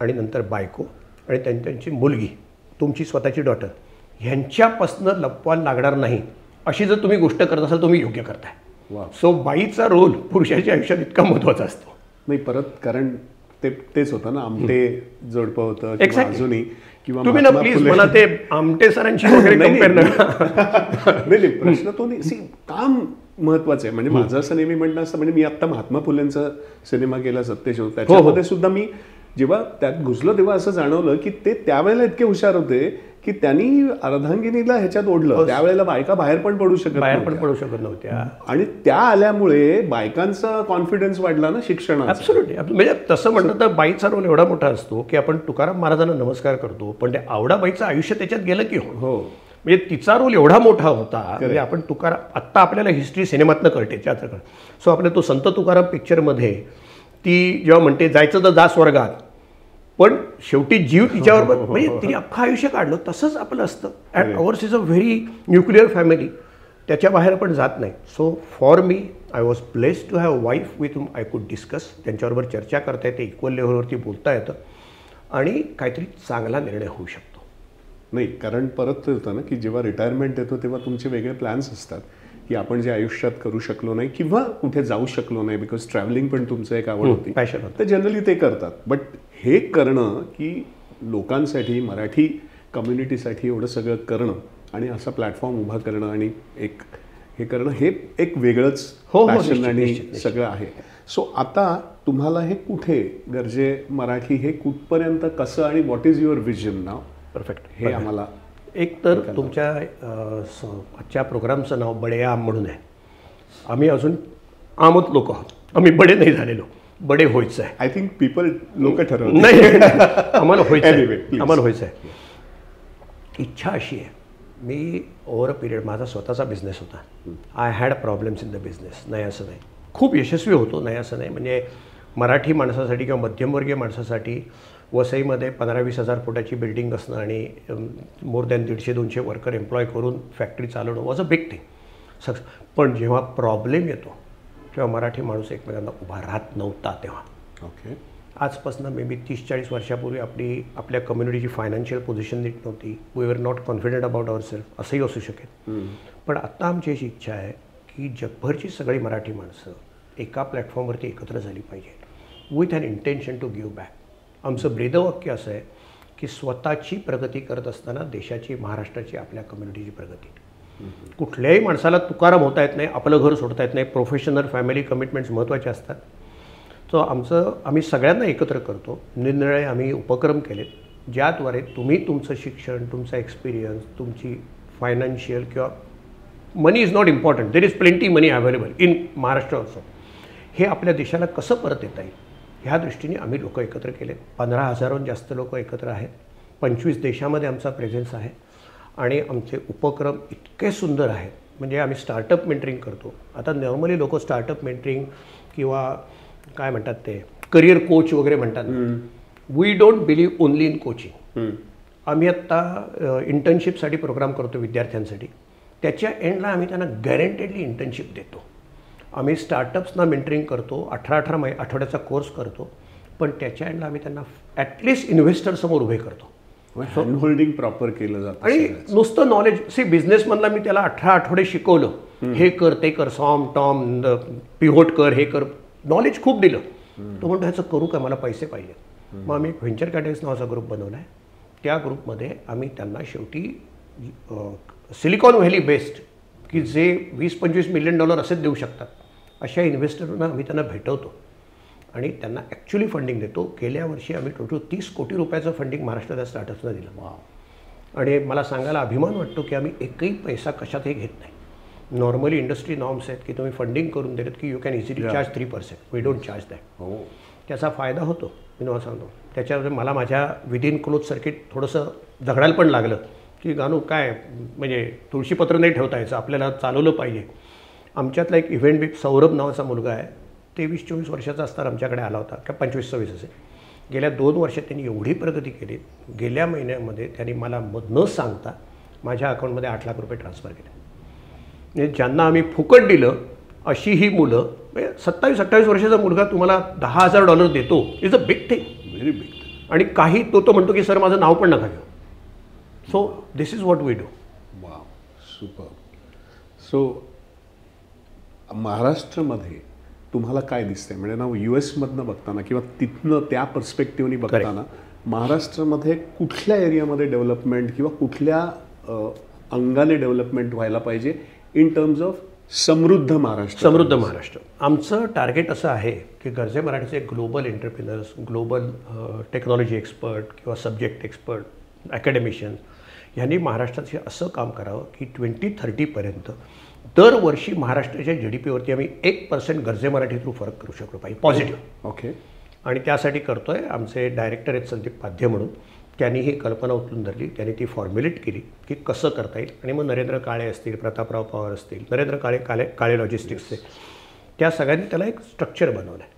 आणि नंतर बायको आणि त्यांची मुलगी, तुमची स्वतःची डॉटर, ह्यांच्यापासनं लपवायला लागणार नाही अशी जर तुम्ही गोष्ट करत असाल, तुम्ही योग्य करताय. सो बाईचा रोल पुरुषाच्या आयुष्यात इतका महत्त्वाचा असतो. नाही, परत कारण तेच होतं ना, आमटे जोडपं होतं अजूनही. किंवा तुम्ही ना प्लीज मला ते आमटे सरांची वगैरे कंपेअर नाही. प्रश्न तो नाही. काम महत्वाचं आहे. म्हणजे माझं असं नेहमी म्हणणं असतं, म्हणजे मी आता महात्मा फुलेंचा सिनेमा केला सत्यशोध, त्याच्यामध्ये सुद्धा मी जेव्हा त्यात घुसलो तेव्हा असं जाणवलं की ते त्यावेळेला इतके हुशार होते की त्यांनी अर्धांगिनीला ह्याच्यात ओढलं. त्यावेळेला बायका बाहेर पण पडू शकत नव्हत्या आणि त्या आल्यामुळे बायकांचा कॉन्फिडन्स वाढला ना शिक्षणात. ॲब्सोल्युटली. म्हणजे तसं म्हटलं तर बाईचा रोल एवढा मोठा असतो की आपण तुकाराम महाराजांना नमस्कार करतो, पण ते आवडाबाईचं आयुष्य त्याच्यात गेलं की हो, म्हणजे तिचा रोल एवढा मोठा होता. म्हणजे आपण तुकाराम आत्ता आपल्याला हिस्ट्री सिनेमातनं कळते त्याचं. सो आपल्या तो संत तुकाराम पिक्चरमध्ये ती जेव्हा म्हणते जायचं तर जा स्वर्गात, पण शेवटी जीव तिच्यावर, म्हणजे तिने अख्खं आयुष्य काढलं. तसंच आपलं असतं. And ours is a very nuclear family, त्याच्या बाहेर आपण जात नाही. So for me I was blessed to have wife with whom I could discuss. त्यांच्याबरोबर चर्चा करता येते, इक्वल लेव्हलवरती बोलता येतं आणि काहीतरी चांगला निर्णय होऊ शकतो. नाही, कारण परत ते होतं ना की जेव्हा रिटायरमेंट येतो तेव्हा तुमचे वेगळे प्लॅन्स असतात की आपण जे आयुष्यात करू शकलो नाही किंवा कुठे जाऊ शकलो नाही, बिकॉज ट्रॅव्हलिंग पण तुमचं एक आवड होती, पॅशन होतं, तर जनरली ते करतात. बट हे करणं की लोकांसाठी, मराठी कम्युनिटीसाठी एवढं सगळं करणं आणि असा प्लॅटफॉर्म उभा करणं आणि एक हे करणं, हे एक वेगळंच पॅशन आणि सगळं आहे. सो आता तुम्हाला हे कुठे गरजे मराठी हे कुठपर्यंत कसं आणि what is your vision now? Perfect. हे आम्हाला एक तर तुमच्या आजच्या प्रोग्रामचं नाव बडे आम म्हणून आहे. आम्ही अजून आमत लोक आहोत, आम्ही बडे नाही झालेलो, बडे व्हायचं आहे. आय थिंक लोक ठरवलं नाही, आम्हाला व्हायचं आहे, आम्हाला व्हायचं आहे. इच्छा अशी आहे, मी ओव्हर अ पिरियड, माझा स्वतःचा बिझनेस होता. I had problems in the business, नाही असं नाही, खूप यशस्वी होतो, नाही असं नाही. म्हणजे मराठी माणसासाठी किंवा मध्यमवर्गीय माणसासाठी वसईमध्ये 15-20 हजार फुटाची बिल्डिंग असणं आणि मोर दॅन 150-200 वर्कर एम्प्लॉय करून फॅक्टरी चालवणं वॉज अ बिग थिंग. पण जेव्हा प्रॉब्लेम येतो तेव्हा मराठी माणूस एकमेकांना उभा राहत नव्हता. तेव्हा ओके, आजपासून मे बी 30-40 वर्षापूर्वी आपल्या कम्युनिटीची फायनान्शियल पोझिशन नीट नव्हती. We were not confident about our self, असंही असू शकेल. पण आत्ता आमची अशी इच्छा आहे की जगभरची सगळी मराठी माणसं एका प्लॅटफॉर्मवरती एकत्र झाली पाहिजे with an intention to give back. आमचं ब्रीदवाक्य असं आहे की स्वतःची प्रगती करत असताना देशाची, महाराष्ट्राची, आपल्या कम्युनिटीची प्रगती. कुठल्याही माणसाला तुकाराम होता येत नाही, आपलं घर सोडता येत नाही. प्रोफेशनल, फॅमिली कमिटमेंट्स महत्त्वाचे असतात. सो आम्ही सगळ्यांना एकत्र करतो. निरनिराळे आम्ही उपक्रम केलेत ज्याद्वारे तुम्ही तुमचं शिक्षण, तुमचा एक्सपिरियन्स, तुमची फायनान्शियल किंवा money is not important, there is plenty money available in Maharashtra also, हे आपल्या देशाला कसं परत येता येईल ह्या दृष्टीने आम्ही लोक एकत्र केलेत. 15,000हून जास्त लोक एकत्र आहेत. 25 देशामध्ये आमचा प्रेझेन्स आहे आणि आमचे उपक्रम इतके सुंदर आहेत. म्हणजे आम्ही स्टार्टअप मेंटरिंग करतो. आता नॉर्मली लोक स्टार्टअप मेंटरिंग किंवा काय म्हणतात ते करिअर कोच वगैरे म्हणतात, we don't believe only in coaching. आम्ही आत्ता इंटर्नशिपसाठी प्रोग्राम करतो विद्यार्थ्यांसाठी. त्याच्या एंडला आम्ही त्यांना गॅरंटेडली इंटर्नशिप देतो. आम्ही स्टार्टअप्सना मेंटरिंग करतो, 18 आठवड्याचा कोर्स करतो, पण त्याच्या एंडला आम्ही त्यांना ॲटलिस्ट इन्व्हेस्टरसमोर उभे करतो. हँड होल्डिंग प्रॉपर केलं जातं. आणि नुसतं नॉलेज बिझनेसमधला मी त्याला 18 आठवडे शिकवलं, हे कर ते कर, सॉम टॉम पिव्होट कर, हे कर, नॉलेज खूप दिलं. तो म्हणतो ह्याचं करू का, मला पैसे पाहिजे. मग आम्ही एक व्हेंचर कॅपिटल्स नावाचा ग्रुप बनवला आहे. त्या ग्रुपमध्ये आम्ही त्यांना शेवटी सिलिकॉन व्हॅली बेस्ड की जे $20-25 मिलियन असेच देऊ शकतात अशा इन्व्हेस्टरना आम्ही त्यांना भेटवतो आणि त्यांना ॲक्च्युली फंडिंग देतो. गेल्या वर्षी आम्ही टोटल 30 कोटी रुपयाचं फंडिंग महाराष्ट्रातल्या स्टार्टअप्सना दिलं. आणि मला सांगायला अभिमान वाटतो की आम्ही एकही पैसा कशातही घेत नाही. नॉर्मली इंडस्ट्री नॉर्म्स आहेत की तुम्ही फंडिंग करून दिलेत की you can easily charge 3%. We don't charge that. त्याचा फायदा होतो, मी तुम्हाला सांगतो. त्याच्यावर मला माझ्या विदिन क्लोज सर्किट थोडंसं झगडायला पण लागलं की गानू काय म्हणजे तुळशीपत्र नाही ठेवता यायचं, आपल्याला चालवलं पाहिजे. आमच्यातला एक इव्हेंट बिग सौरभ नावाचा मुलगा आहे, 23-24 वर्षाचा असताना आमच्याकडे आला होता, का 25-26 असेल. गेल्या 2 वर्षात त्यांनी एवढी प्रगती केली. गेल्या महिन्यामध्ये त्यांनी मला न सांगता माझ्या अकाउंटमध्ये 8 लाख रुपये ट्रान्सफर केले. म्हणजे ज्यांना आम्ही फुकट दिलं अशी ही मुलं, 27-28 वर्षाचा मुलगा तुम्हाला $10,000 देतो, is a big thing, very big thing. आणि काही तो म्हणतो की सर माझं नाव पण नका घेऊ. So this is what we do. Wow, super. So महाराष्ट्रामध्ये तुम्हाला काय दिसतंय, म्हणजे ना US मधनं बघताना किंवा तिथनं त्या पर्स्पेक्टिव्हनी बघताना महाराष्ट्रामध्ये कुठल्या एरियामध्ये डेव्हलपमेंट किंवा कुठल्या अंगाने डेव्हलपमेंट व्हायला पाहिजे इन टर्म्स ऑफ समृद्ध महाराष्ट्र? समृद्ध महाराष्ट्र आमचं टार्गेट असं आहे की गर्जे मराठीचे global entrepreneurs, global technology expert किंवा सब्जेक्ट एक्सपर्ट, ॲकॅडमिशियन्स यांनी महाराष्ट्राचे असं काम करावं की 2030पर्यंत दरवर्षी महाराष्ट्राच्या GDPवरती आम्ही 1% गर्जे मराठी थ्रू फरक करू शकलो पाहिजे, पॉझिटिव्ह. ओके. आणि त्यासाठी करतो आहे. आमचे डायरेक्टर आहेत संदीप पाध्ये म्हणून, त्यांनी ही कल्पना उचलून धरली, त्यांनी ती फॉर्म्युलेट केली की कसं करता येईल. आणि मग नरेंद्र काळे असतील, प्रतापराव पवार असतील, नरेंद्र काळे लॉजिस्टिक्सचे, त्या सगळ्यांनी त्याला एक स्ट्रक्चर बनवलं आहे.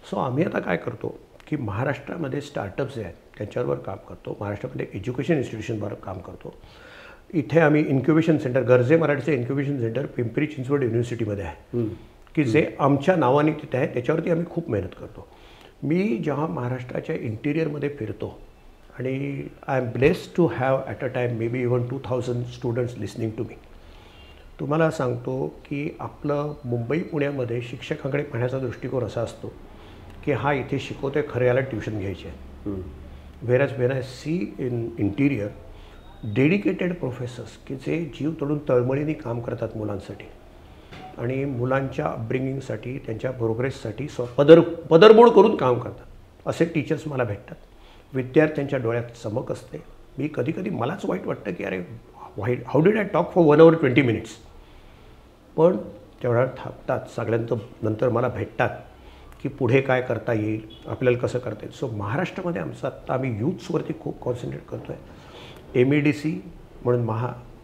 सो आम्ही आता काय करतो की महाराष्ट्रामध्ये स्टार्टअप्स जे आहेत त्यांच्यावर काम करतो. महाराष्ट्रामध्ये एज्युकेशन इन्स्टिट्यूशनवर काम करतो. इथे आम्ही इन्क्युबेशन सेंटर, गर्जे मराठीचं इन्क्युबेशन सेंटर पिंपरी चिंचवड युनिव्हर्सिटीमध्ये आहे की जे आमच्या नावाने तिथे आहे. त्याच्यावरती आम्ही खूप मेहनत करतो. मी जेव्हा महाराष्ट्राच्या इंटिरियरमध्ये फिरतो आणि I am blessed to have at a time may be even 2000 students listening to me. तुम्हाला सांगतो की आपलं मुंबई पुण्यामध्ये शिक्षकांकडे पाहण्याचा दृष्टिकोन असा असतो की हा इथे शिकवतोय, खरं याला ट्युशन घ्यायची आहे. When I see in interior dedicated professors की जे जीव तोडून तळमळीने काम करतात मुलांसाठी आणि मुलांच्या अपब्रिंगिंगसाठी, त्यांच्या प्रोग्रेससाठी पदरमोड करून काम करतात, असे टीचर्स मला भेटतात. विद्यार्थ्यांच्या डोळ्यात चमक असते. मी कधी मलाच वाईट वाटतं की अरे how did I talk for 1 hour 20 minutes. पण तेवढा थांबतात सगळ्यांचं, नंतर मला भेटतात की पुढे काय करता येईल, आपल्याला कसं करता येईल. सो महाराष्ट्रामध्ये आमचं आत्ता आम्ही यूथ्सवरती खूप कॉन्सन्ट्रेट करतो आहे. MEDC म्हणून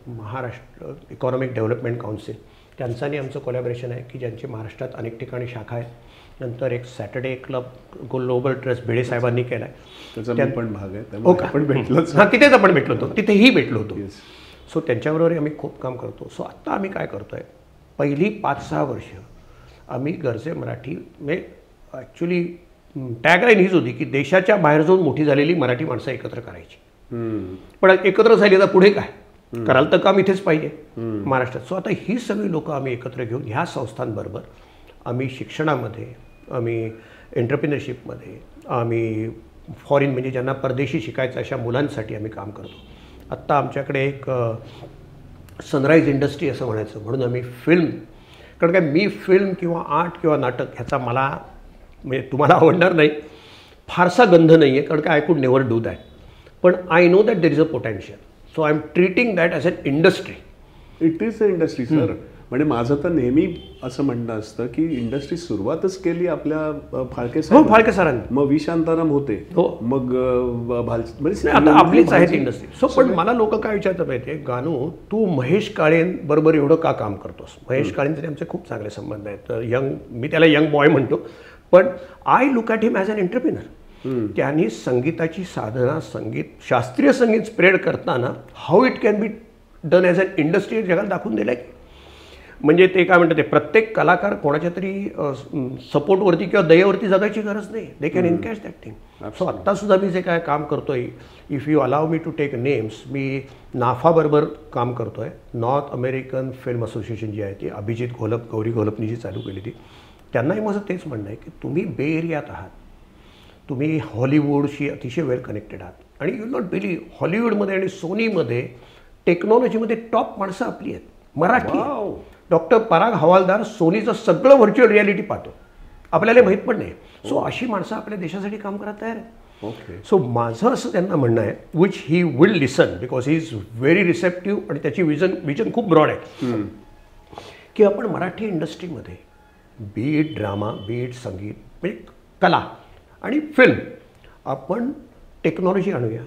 महाराष्ट्र इकॉनॉमिक डेव्हलपमेंट काउन्सिल, त्यांचं आणि आमचं कोलॅबरेशन आहे की ज्यांची महाराष्ट्रात अनेक ठिकाणी शाखा आहेत. नंतर एक Saturday club global trust Bhide साहेबांनी केला आहे, त्याचा पण भाग आहे. हो का? आपण भेटलोच. हां, तिथेच आपण भेटलो होतो, तिथेही भेटलो होतो. सो त्यांच्याबरोबरही आम्ही खूप काम करतो. सो आत्ता आम्ही काय करतो आहे, पहिली 5-6 वर्ष आम्ही गर्जे मराठी म्हणजे ॲक्च्युली टॅगलाईन हीच होती की देशाच्या बाहेर जाऊन मोठी झालेली मराठी माणसं एकत्र करायची. पण एकत्र झाली आता पुढे काय कराल तर काम इथेच पाहिजे महाराष्ट्रात. सो आता ही सगळी लोकं आम्ही एकत्र घेऊन ह्या संस्थांबरोबर आम्ही शिक्षणामध्ये, आम्ही एंटरप्रिनरशिपमध्ये, आम्ही फॉरेन म्हणजे ज्यांना परदेशी शिकायचं अशा मुलांसाठी आम्ही काम करतो. आत्ता आमच्याकडे एक सनराईज इंडस्ट्री असं म्हणायचं, म्हणून आम्ही फिल्म, कारण काय मी फिल्म किंवा आर्ट किंवा नाटक ह्याचा मला म्हणजे तुम्हाला आवडणार नाही, फारसा गंध नाही आहे, कारण काय I could never do that. पण I know that there is a potential. So I am treating that as an industry. It is a industry sir. म्हणजे माझं तर नेहमी असं म्हणणं असतं की इंडस्ट्री सुरुवातच केली आपल्या फाळके सरांनी, मग विशांताराम होते, मग म्हणजे आता आपलीच आहेत इंडस्ट्री. सो पण मला लोक काय विचारतात माहिती आहे, गानू तू महेश काळेंबरोबर एवढं का काम करतोस? महेश काळेंचे आमचे खूप चांगले संबंध आहेत. यंग, मी त्याला यंग बॉय म्हणतो, पण I look at him as an entrepreneur. त्यांनी संगीताची साधना, शास्त्रीय संगीत स्प्रेड करताना how it can be done as an industry जगाला दाखवून दिलं आहे. म्हणजे ते काय म्हणतात, ते प्रत्येक कलाकार कोणाच्या तरी सपोर्टवरती किंवा दयेवरती जगायची गरज नाही. They can encash that thing. So आत्तासुद्धा मी जे काय काम करतोय, if you allow me to take names, मी नाफाबरोबर काम करतोय. नॉर्थ अमेरिकन फिल्म असोसिएशन जी आहे ती अभिजित घोलप, गौरी घोलपनी जी चालू केली ती, त्यांनाही माझं तेच म्हणणं आहे की तुम्ही बे एरियात आहात, तुम्ही हॉलिवूडशी अतिशय वेल कनेक्टेड आहात आणि यू नॉट बिलीव्ह, हॉलिवूडमध्ये आणि सोनीमध्ये टेक्नॉलॉजीमध्ये टॉप माणसं आपली आहेत, मराठी. डॉक्टर पराग हवालदार सोनीचं सगळं व्हर्च्युअल रियालिटी पाहतो, आपल्याला माहीत पण नाही. सो अशी माणसं आपल्या देशासाठी काम करत तयार आहे. ओके. सो माझं असं त्यांना म्हणणं आहे, which he will listen, because he is very receptive आणि त्याची विजन खूप ब्रॉड आहे, की आपण मराठी इंडस्ट्रीमध्ये बी इट ड्रामा, बी इट संगीत, म्हणजे कला आणि फिल्म, आपण टेक्नॉलॉजी आणूया,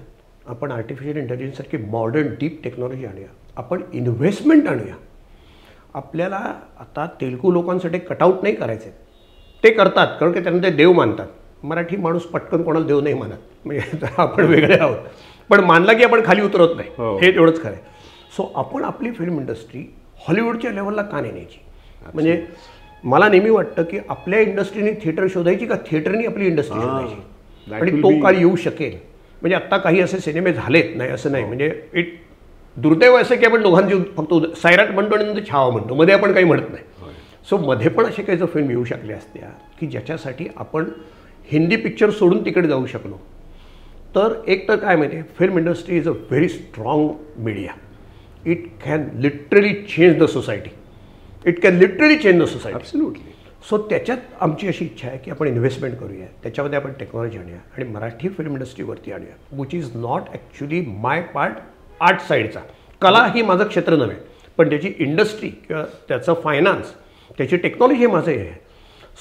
आपण आर्टिफिशियल इंटेलिजन्ससारखी मॉडर्न डीप टेक्नॉलॉजी आणूया, आपण इन्व्हेस्टमेंट आणूया. आपल्याला आता तेलुगू लोकांसाठी कटआउट नाही करायचे, ते करतात कारण की त्यांना ते देव मानतात. मराठी माणूस पटकन कोणाला देव नाही मानत, म्हणजे आपण वेगळे आहोत, पण मानला की आपण खाली उतरत नाही, हे तेवढंच खरं आहे. सो आपण आपली फिल्म इंडस्ट्री हॉलिवूडच्या लेवलला का नाही न्यायची. म्हणजे मला नेहमी वाटतं की आपल्या इंडस्ट्रीने थिएटर शोधायची का थिएटरनी आपली इंडस्ट्री शोधायची, आणि तो काळ येऊ शकेल. म्हणजे आत्ता काही असे सिनेमे झालेत, नाही असं नाही, म्हणजे इट दुर्दैव असं की आपण दोघांची फक्त सैराट म्हणतो आणि नंतर छावा म्हणतो, मध्ये आपण काही म्हणत नाही. सो मध्ये पण असे काही जर फिल्म येऊ शकल्या असत्या की ज्याच्यासाठी आपण हिंदी पिक्चर सोडून तिकडे जाऊ शकलो, तर एक तर काय माहिती आहे, film industry is a very strong media. It can literally change the society, it can literally change the society. Absolutely. So त्याच्यात आमची अशी इच्छा आहे की आपण इन्व्हेस्टमेंट करूया, त्याच्यामध्ये आपण टेक्नॉलॉजी आणूया आणि मराठी फिल्म इंडस्ट्रीवरती आणूया, which is not actually my part art साईडचा. कला ही माझं क्षेत्र नव्हे, पण त्याची इंडस्ट्री किंवा त्याचं फायनान्स, त्याची टेक्नॉलॉजी हे माझं हे आहे.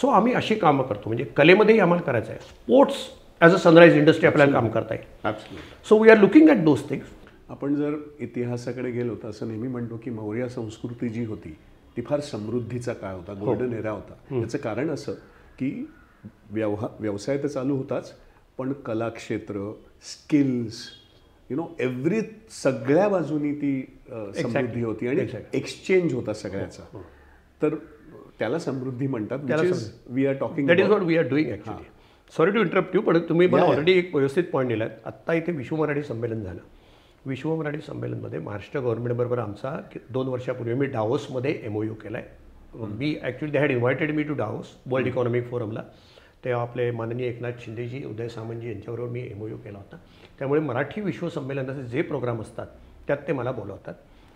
सो आम्ही अशी कामं करतो, म्हणजे कलेमध्येही आम्हाला करायचं आहे, sports as a sunrise industry आपल्याला काम करता येईल. Absolutely. So we are looking at those things. आपण जर इतिहासाकडे गेलो तर असं नेहमी म्हणतो की मौर्य संस्कृती जी होती ती फार समृद्धीचा काळ होता, गोल्डन एरा होता. याचं कारण असं की व्यवसाय तर चालू होताच, पण कलाक्षेत्र, स्किल्स, एव्हरी, सगळ्या बाजूनी ती समृद्धी होती आणि एक्सचेंज होता सगळ्याचा. तर त्याला समृद्धी म्हणतात. We are talking, that is what we are doing actually. Sorry to interrupt you, पण तुम्ही मला ऑलरेडी एक व्यवस्थित पॉईंट दिला आहे. आत्ता इथे विश्व मराठी संमेलन झालं. विश्व मराठी संमेलनमध्ये महाराष्ट्र गव्हर्नमेंटबरोबर आमचा 2 वर्षापूर्वी मी डावोसमध्ये MOU केला आहे. मी actually they had invited me to Davos World Economic फोरमला. तेव्हा आपले माननीय एकनाथ शिंदेजी, उदय सामंतजी यांच्याबरोबर मी MOU केला होता. त्यामुळे मराठी विश्व संमेलनाचे जे प्रोग्राम असतात त्यात ते मला बोलवतात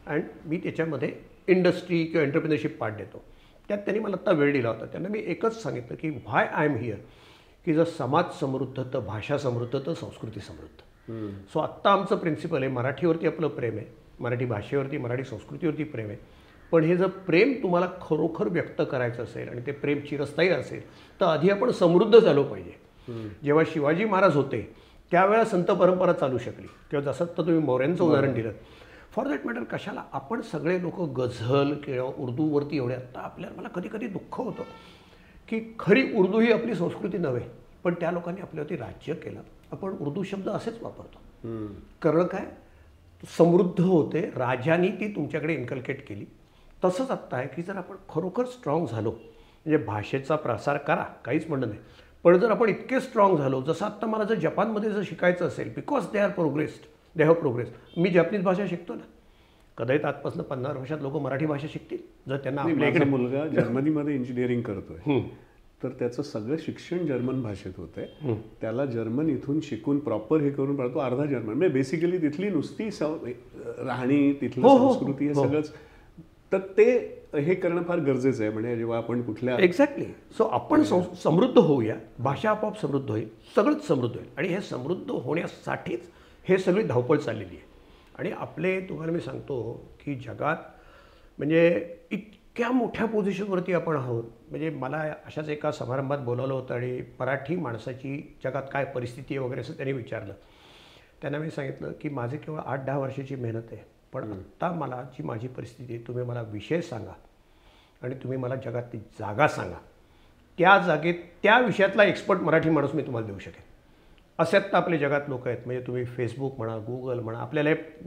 अँड मी त्याच्यामध्ये इंडस्ट्री किंवा एंटरप्रिनरशिप पार्ट देतो. त्यात त्यांनी मला आत्ता वेळ दिला होता. त्यांना मी एकच सांगितलं की व्हाय आय एम हिअर, की जर समाज समृद्ध तर भाषा समृद्ध तर संस्कृती समृद्ध. सो आत्ता आमचं प्रिन्सिपल आहे, मराठीवरती आपलं प्रेम आहे, मराठी भाषेवरती, मराठी संस्कृतीवरती प्रेम आहे. पण हे जर प्रेम तुम्हाला खरोखर व्यक्त करायचं असेल आणि ते प्रेम चिरस्थायी असेल तर आधी आपण समृद्ध झालो पाहिजे. जेव्हा शिवाजी महाराज होते त्यावेळेला संत परंपरा चालू शकली, किंवा जसं तर तुम्ही मोऱ्यांचं उदाहरण दिलं. फॉर दॅट मॅटर कशाला आपण सगळे लोक गझल किंवा उर्दूवरती एवढे, आत्ता आपल्याला मला कधी कधी दुःख होतं की खरी उर्दू ही आपली संस्कृती नव्हे, पण त्या लोकांनी आपल्यावरती राज्य केलं. आपण उर्दू शब्द असेच वापरतो, कारण काय समृद्ध होते, राजांनी ती तुमच्याकडे इन्कल्केट केली. तसंच आत्ता आहे की जर आपण खरोखर स्ट्रॉंग झालो, म्हणजे भाषेचा प्रसार करा, काहीच म्हणणं नाही, पण जर आपण इतके स्ट्रॉंग झालो, जसं आत्ता मला जर जपानमध्ये जर शिकायचं असेल, because they have progress. Me Japanese भाषा शिकतो ना, कदाचित आजपासून 50 वर्षात लोक मराठी भाषा शिकतील जर त्यांना. आपल्याकडे मुलगा जर्मनीमध्ये इंजिनिअरिंग करतोय, तर त्याचं सगळं शिक्षण जर्मन भाषेत होतंय. त्याला जर्मन इथून शिकून प्रॉपर हे करून पाहतो अर्धा जर्मन, म्हणजे बेसिकली तिथली नुसती राहणी, तिथली संस्कृती हे सगळंच. तर ते हे करणं फार गरजेचं आहे. म्हणजे जेव्हा आपण कुठल्या एक्झॅक्टली. सो आपण समृद्ध होऊया, भाषा आपोआप समृद्ध होईल, सगळंच समृद्ध होईल. आणि हे समृद्ध होण्यासाठीच हे सगळी धावपळ चाललेली आहे. आणि आपले तुम्हाला मी सांगतो की जगात म्हणजे इतक्या मोठ्या पोझिशनवरती आपण आहोत. म्हणजे मला अशाच एका समारंभात बोलावलं होतं आणि मराठी माणसाची जगात काय परिस्थिती आहे वगैरे असं त्यांनी विचारलं. त्यांना मी सांगितलं की माझे केवळ 8-10 वर्षाची मेहनत आहे, पण आत्ता मला जी माझी परिस्थिती आहे, तुम्ही मला विषय सांगा आणि तुम्ही मला जगातली जागा सांगा, त्या जागेत त्या विषयातला एक्सपर्ट मराठी माणूस मी तुम्हाला देऊ शकेन. असे आत्ता आपल्या जगात लोक आहेत. म्हणजे तुम्ही फेसबुक म्हणा, गुगल म्हणा, आपल्याला एक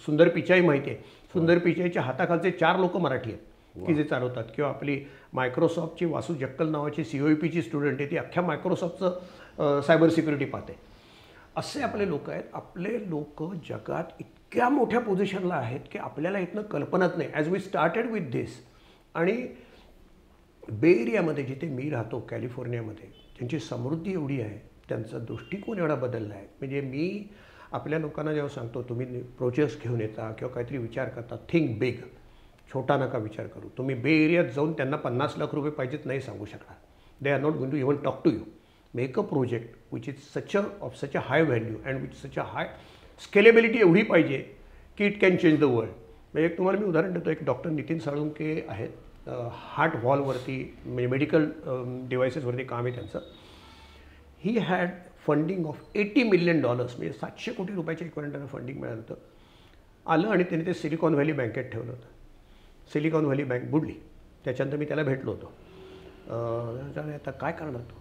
सुंदर पिचाई माहिती आहे. सुंदर पिचाईच्या हाताखालचे 4 लोक मराठी आहेत की जे चालवतात. किंवा आपली मायक्रोसॉफ्टची वासू जक्कल नावाची COEPची स्टुडंट आहे, ती अख्ख्या मायक्रोसॉफ्टचं सायबर सिक्युरिटी पाहते. असे आपले लोक आहेत. आपले लोक जगात इतक्या मोठ्या पोझिशनला आहेत की आपल्याला इथनं कल्पनाच नाही. ॲज वी स्टार्टेड विथ दिस. आणि बे एरियामध्ये जिथे मी राहतो कॅलिफोर्नियामध्ये, त्यांची समृद्धी एवढी आहे, त्यांचा दृष्टिकोन एवढा बदलला आहे. म्हणजे मी आपल्या लोकांना जेव्हा सांगतो तुम्ही प्रोजेक्ट्स घेऊन येता किंवा काहीतरी विचार करता, थिंक बिग, छोटा नका विचार करू. तुम्ही बे एरियात जाऊन त्यांना 50 लाख रुपये पाहिजेत नाही सांगू शकणार. They are not going to even talk to you. Make a project which is such a high value and which such a high scalability एवढी पाहिजे की it can change the world. म्हणजे एक तुम्हाला मी उदाहरण देतो. एक डॉक्टर नितीन साळुंके आहेत, हार्ट वॉलवरती म्हणजे मेडिकल डिव्हायसेसवरती काम आहे त्यांचं. He had funding of $80 million, म्हणजे 700 कोटी रुपयाच्या इक्वलंटानं फंडिंग मिळालं होतं. आलं आणि त्याने ते सिलिकॉन व्हॅली बँकेत ठेवलं होतं. सिलिकॉन व्हॅली बँक बुडली. त्याच्यानंतर मी त्याला भेटलो होतो. आता काय करणार तो?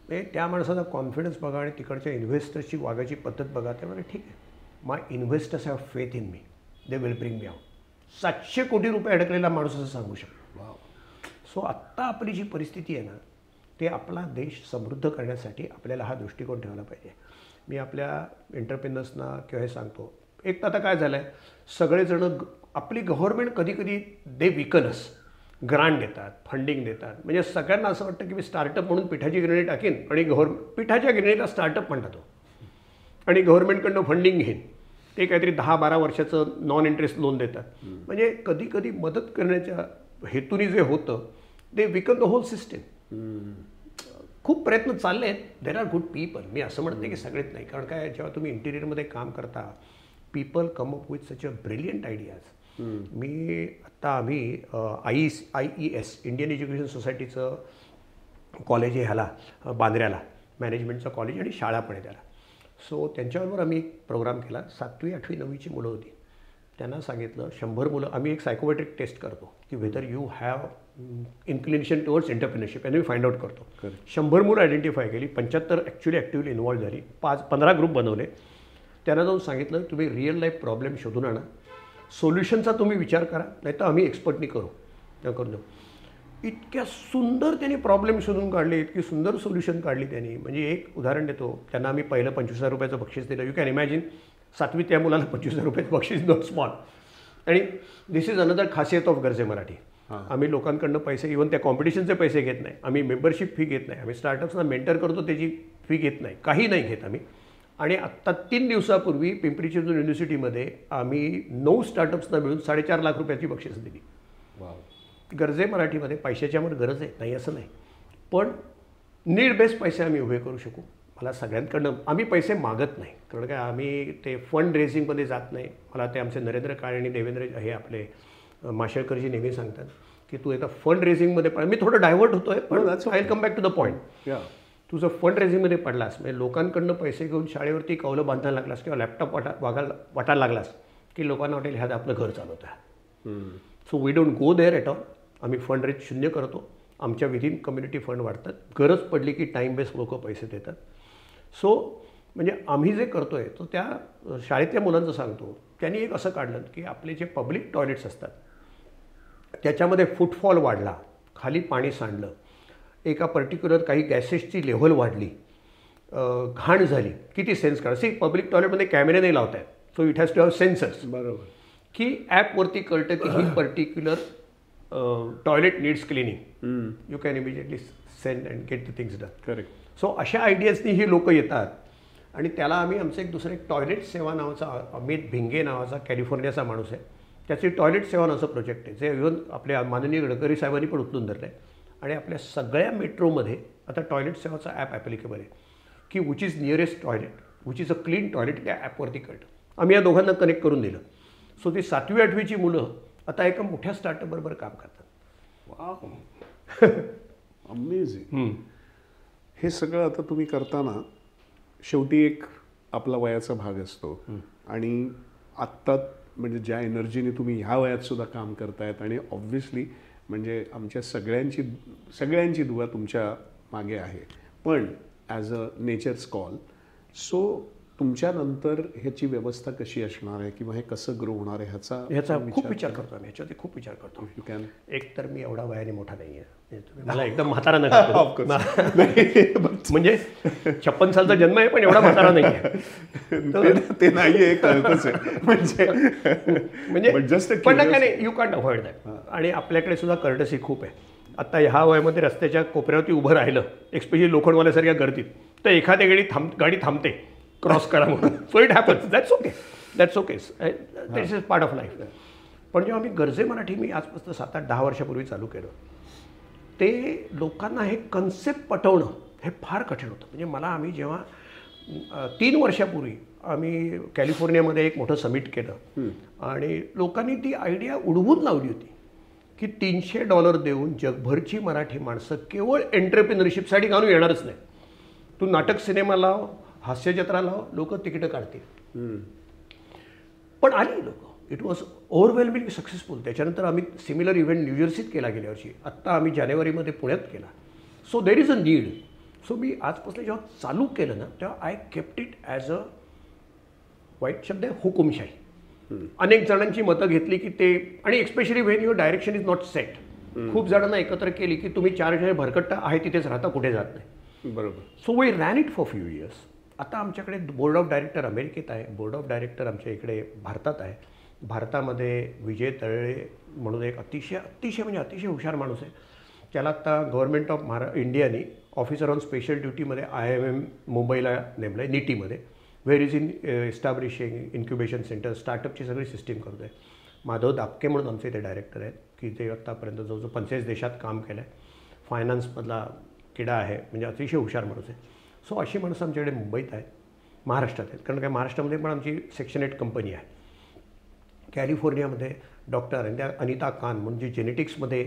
म्हणजे त्या माणसाचा कॉन्फिडन्स बघा आणि तिकडच्या इन्व्हेस्टर्सची वागायची पद्धत बघा. त्यामुळे ठीक आहे, my investors have faith in me, they will bring me out. 700 कोटी रुपये अडकलेला माणूस असं सांगू शकतो. सो आत्ता आपली जी परिस्थिती आहे ना, ते आपला देश समृद्ध करण्यासाठी आपल्याला हा दृष्टिकोन ठेवला पाहिजे. मी आपल्या एंटरप्रेनर्सना किंवा हे सांगतो, एक तर आता काय झालं आहे, सगळेजणं आपली गव्हर्नमेंट कधी कधी दे विकनस ग्रांट देतात, फंडिंग देतात. म्हणजे सगळ्यांना असं वाटतं की मी स्टार्टअप म्हणून पिठाची गिरणी टाकीन आणि पिठाच्या गिरणीला स्टार्टअप म्हणतात आणि गव्हर्नमेंटकडनं फंडिंग घेईन. ते काहीतरी 10-12 वर्षाचं नॉन इंटरेस्ट लोन देतात. म्हणजे कधी कधी मदत करण्याच्या हेतूने जे होतं they weaken the whole system. खूप प्रयत्न चालले आहेत. There are good people. मी असं म्हणत नाही की सगळेच नाही. कारण काय, जेव्हा तुम्ही इंटिरियरमध्ये काम करता, people come up with such a brilliant ideas. आम्ही IES इंडियन एज्युकेशन सोसायटीचं कॉलेज आहे ह्याला बांद्र्याला, मॅनेजमेंटचं कॉलेज आणि शाळा पण आहे त्याला. सो त्यांच्याबरोबर आम्ही एक प्रोग्राम केला. 7वी, 8वी, 9वीची मुलं होती. त्यांना सांगितलं 100 मुलं, आम्ही एक सायकोमेट्रिक टेस्ट करतो की whether you have inclination towards entrepreneurship आणि मी फाइंड आउट करतो. 100 मुलं आयडेंटिफाय केली. 75 ॲक्च्युली ॲक्टिव्हली इन्व्हॉल्व झाली. 15 ग्रुप बनवले. त्यांना जाऊन सांगितलं तुम्ही रिअल लाईफ प्रॉब्लेम शोधून आणा, सोल्युशनचा तुम्ही विचार करा, नाही तर आम्ही एक्सपर्टनी करून देऊ. इतक्या सुंदर त्यांनी प्रॉब्लेम शोधून काढले, इतकी सुंदर सोल्युशन काढली त्यांनी. म्हणजे एक उदाहरण देतो, त्यांना आम्ही पहिलं 25,000 रुपयाचं बक्षीस दिलं. यू कॅन इमॅजिन 7वी त्या मुलाला 25,000 रुपयाचं बक्षीस, नॉट स्मॉल. आणि दिस इज अनदर खासियत ऑफ गरजे मराठी. आम्ही लोकांकडनं पैसे, इव्हन त्या कॉम्पिटिशनचे पैसे घेत नाही, आम्ही मेंबरशिप फी घेत नाही, आम्ही स्टार्टअप्सना मेंटर करतो त्याची फी घेत नाही, काही नाही घेत आम्ही. आणि आत्ता 3 दिवसापूर्वी पिंपरी चिंचवड युनिव्हर्सिटीमध्ये आम्ही 9 स्टार्टअप्सना मिळून 4.5 लाख रुपयाची बक्षीस दिली. गरजे मराठीमध्ये पैशाच्यावर गरज आहे, नाही असं नाही, पण नीड बेस्ड पैसे आम्ही उभे करू शकू. मला सगळ्यांकडनं, आम्ही पैसे मागत नाही, कारण काय आम्ही ते फंड रेझिंगमध्ये जात नाही. मला ते आमचे नरेंद्र काळे आणि देवेंद्र हे आपले माशेलकरजी नेहमी सांगतात की तू एकदा फंड रेझिंगमध्ये मी थोडं डायव्हर्ट होतोय, पण I will come back to the point. तुझं फंड रेझिंगमध्ये पडलास, म्हणजे लोकांकडनं पैसे घेऊन शाळेवरती कौलं बांधायला लागलास किंवा लॅपटॉप वाटायला लागलास की लोकांना वाटेल ह्यात आपलं घर चालवत आहे. So we don't go there at all. आम्ही फंड रेज 0 करतो. आमच्या विदिन कम्युनिटी फंड वाढतात. गरज पडली की टाईम बेस लोक पैसे देतात. सो म्हणजे आम्ही जे करतो आहे तो त्या शाळेतल्या मुलांचं सांगतो. त्यांनी एक असं काढलं की आपले जे पब्लिक टॉयलेट्स असतात त्याच्यामध्ये फुटफॉल वाढला, खाली पाणी सांडलं, एका पर्टिक्युलर काही गॅसेसची लेव्हल वाढली, घाण झाली, किती सेन्स करा. सी पब्लिक टॉयलेटमध्ये कॅमेरे नाही लावत आहेत, so it has to have sensors. बरोबर. की ॲपवरती कळतं की ही particular toilet needs cleaning, you can immediately send and get the things done. Correct. So अशा आयडियाजनी ही लोक येतात आणि त्याला आम्ही आमचं एक दुसरं एक टॉयलेट सेवा नावाचा, अमित भिंगे नावाचा कॅलिफोर्नियाचा माणूस आहे, त्याची टॉयलेट सेवा नावाचं प्रोजेक्ट आहे, जे इव्हन आपल्या माननीय गडकरी साहेबांनी पण उचलून धरलं आहे. आणि आपल्या सगळ्या मेट्रोमध्ये आता टॉयलेट सेवाचा ॲप ॲप्लिकेबल आहे की which is nearest toilet, which is a clean toilet, त्या ॲपवरती कळतं. आम्ही या दोघांना कनेक्ट करून दिलं. सो ती 7वी 8वीची मुलं आता एका मोठ्या स्टार्टअपबरोबर काम करतात. Wow, amazing. हे सगळं आता तुम्ही करताना शेवटी एक आपला वयाचा भाग असतो आणि आत्ता म्हणजे ज्या एनर्जीने तुम्ही ह्या वयात सुद्धा काम करतायत आणि ऑब्व्हियसली म्हणजे आमच्या सगळ्यांची दुवा तुमच्या मागे आहे. पण as a nature's call so तुमच्यानंतर ह्याची व्यवस्था कशी असणार आहे किंवा हे कसं ग्रो होणार आहे ह्याचा खूप विचार करतो आम्ही, ह्याच्यावरती खूप विचार करतो. You can. एक तर मी एवढा वयाने मोठा नाही आहे, मला एकदम म्हातारा नका म्हणजे 56 सालचा जन्म आहे पण एवढा म्हातारा नाही आहे. ते नाही आहे, कळतच आहे. म्हणजे पण काय नाही, यू कॅन्ट अवॉइड दॅट. आणि आपल्याकडे सुद्धा कर्टसी खूप आहे. आता ह्या वयामध्ये रस्त्याच्या कोपऱ्यावरती उभं राहिलं, एक्स्पेशली लोखंडवाल्यासारख्या गर्दीत, तर एखाद्या गाडी थांबते क्रॉस करा म्हणून. So it happens. That's okay. This is part of life. पण जेव्हा मी गरजे मराठी मी आजपासून 7-8-10 वर्षापूर्वी चालू केलं, ते लोकांना हे कन्सेप्ट पटवणं हे फार कठीण होतं. म्हणजे मला आम्ही जेव्हा 3 वर्षापूर्वी आम्ही कॅलिफोर्नियामध्ये एक मोठं समिट केलं आणि लोकांनी ती आयडिया उडवून लावली होती की $300 देऊन जगभरची मराठी माणसं केवळ एंटरप्रिनरशिपसाठी घालून येणारच नाही. तू नाटक सिनेमा लाव, हास्यजत्रा लाव, लोक तिकीटं काढतील. पण आली लोक. It was overwhelming successful. त्याच्यानंतर आम्ही सिमिलर इव्हेंट न्यूजर्सीत केला गेल्या वर्षी, आत्ता आम्ही जानेवारीमध्ये पुण्यात केला. So there is a need. So मी आजपासून जेव्हा चालू केलं ना, तेव्हा I kept it as a, वाईट शब्द आहे, हुकुमशाही. अनेक जणांची मतं घेतली की ते, आणि especially when your direction is not set, खूप जणांना एकत्र केली की तुम्ही 4 जण भरकट्टा आहे तिथेच राहता, कुठे जात नाही. बरोबर. So we ran it for few years. आता आमच्याकडे बोर्ड ऑफ डायरेक्टर अमेरिकेत आहे, बोर्ड ऑफ डायरेक्टर आमच्या इकडे भारतात आहे. भारतामध्ये विजय तळळे म्हणून एक अतिशय हुशार माणूस आहे. त्याला आत्ता गव्हर्नमेंट ऑफ इंडियाने ऑफिसर ऑन स्पेशल ड्युटीमध्ये IIM मुंबईला नेमलं आहे, निटीमध्ये. Where is in establishing incubation centre, स्टार्टअपची सगळी सिस्टीम करतो आहे. माधव दापके म्हणून आमचे इथे डायरेक्टर आहेत की ते आत्तापर्यंत जवळजवळ 45 देशात काम केलं आहे. फायनान्समधला किडा आहे, म्हणजे अतिशय हुशार माणूस आहे. सो अशी माणसं आमच्याकडे मुंबईत आहेत, महाराष्ट्रात आहेत. कारण काय, महाराष्ट्रामध्ये पण आमची सेक्शन 8 कंपनी आहे. कॅलिफोर्नियामध्ये डॉक्टर आणि त्या अनिता कान म्हणजे जेनेटिक्समध्ये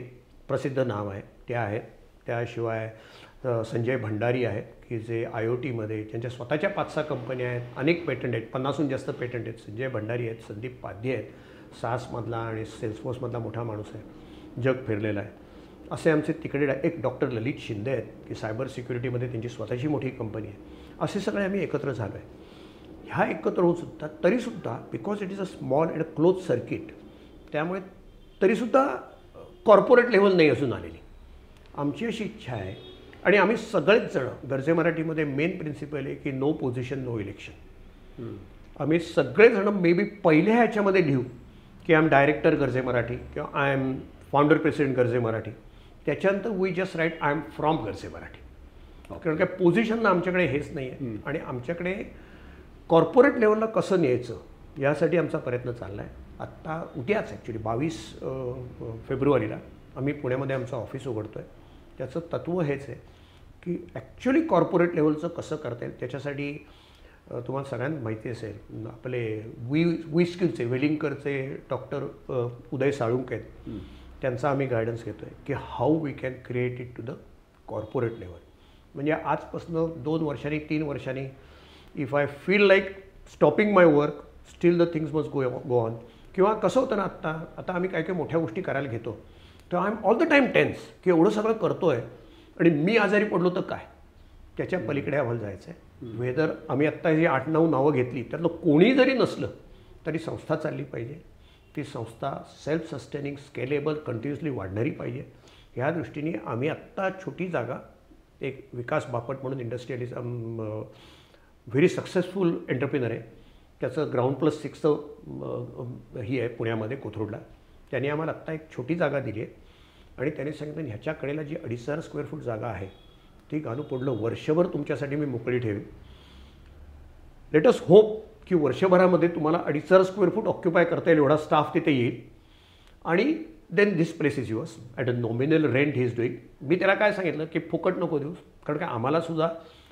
प्रसिद्ध नाव आहे, त्या आहेत. त्याशिवाय संजय भंडारी आहेत की जे IoTमध्ये त्यांच्या स्वतःच्या 5-6 कंपन्या आहेत, अनेक पेटंट आहेत, 50हून जास्त पेटंट आहेत. संजय भंडारी आहेत, संदीप पाध्ये आहेत, सासमधला आणि सेल्सफोर्समधला मोठा माणूस आहे, जग फिरलेला आहे. असे आमचे तिकडे एक डॉक्टर ललित शिंदे आहेत की सायबर सिक्युरिटीमध्ये त्यांची स्वतःची मोठी कंपनी आहे. असे सगळे आम्ही एकत्र झालो आहे. ह्या एकत्र होऊन सुद्धा तरीसुद्धा because it is a small and close circuit, त्यामुळे तरीसुद्धा कॉर्पोरेट लेवल नाही अजून आलेली. आमची अशी इच्छा आहे आणि आम्ही सगळेच जण गरजे मराठीमध्ये मेन प्रिन्सिपल आहे की नो पोझिशन नो इलेक्शन. आम्ही सगळेजण मे बी पहिल्या ह्याच्यामध्ये लिहू की आय एम डायरेक्टर गरजे मराठी किंवा I am founder president Garje Marathi. त्याच्यानंतर we just write I am from Garje Marathi. कारण काय पोझिशनला आमच्याकडे हेच नाही आहे. आणि आमच्याकडे कॉर्पोरेट लेवलला कसं न्यायचं यासाठी आमचा प्रयत्न चालला आहे. आत्ता उद्याच ॲक्च्युली 22 फेब्रुवारीला आम्ही पुण्यामध्ये आमचं ऑफिस उघडतो आहे. त्याचं तत्त्व हेच आहे की ॲक्च्युली कॉर्पोरेट लेवलचं कसं करता येईल. त्याच्यासाठी तुम्हाला सगळ्यांना माहिती असेल, आपले वी स्किलचे वेलिंगकरचे डॉक्टर उदय साळुंके आहेत, त्यांचा आम्ही गायडन्स घेतो आहे की how we can create it to the corporate level. म्हणजे आजपासून 2 वर्षांनी 3 वर्षांनी if I feel like stopping my work still the things must go on. किंवा कसं होतं ना, आता आम्ही काही मोठ्या गोष्टी करायला घेतो तर I am all the time tense की एवढं सगळं करतो आहे आणि मी आजारी पडलो तर काय. त्याच्या पलीकडे आम्हाला जायचं आहे. वेदर आम्ही आत्ता जी 8-9 नावं घेतली त्यातलं कोणी जरी नसलं तरी संस्था चालली पाहिजे. ती संस्था सेल्फ सस्टेनिंग, स्केलेबल, कंटिन्युअसली वाढणारी पाहिजे. ह्या दृष्टीने आम्ही आत्ता छोटी जागा, एक विकास बापट म्हणून इंडस्ट्रियलिझम व्हेरी सक्सेसफुल एंटरप्रिनर आहे, त्याचं GroundPlus6 ही आहे पुण्यामध्ये कोथरूडला. त्यांनी आम्हाला आत्ता एक छोटी जागा दिली आहे आणि त्याने सांगितलं ह्याच्या कडेला जी 2,500 स्क्वेअर फूट जागा आहे ती घालू पडलं वर्षभर तुमच्यासाठी मी मोकळी ठेवी. लेट अस होप की वर्षभरामध्ये तुम्हाला 2,500 स्क्वेअर फूट ऑक्युपाय करता येईल एवढा स्टाफ तिथे येईल आणि then this place is yours at a nominal rent he is doing. मी त्याला काय सांगितलं की फुकट नको देऊ, कारण काय आम्हालासुद्धा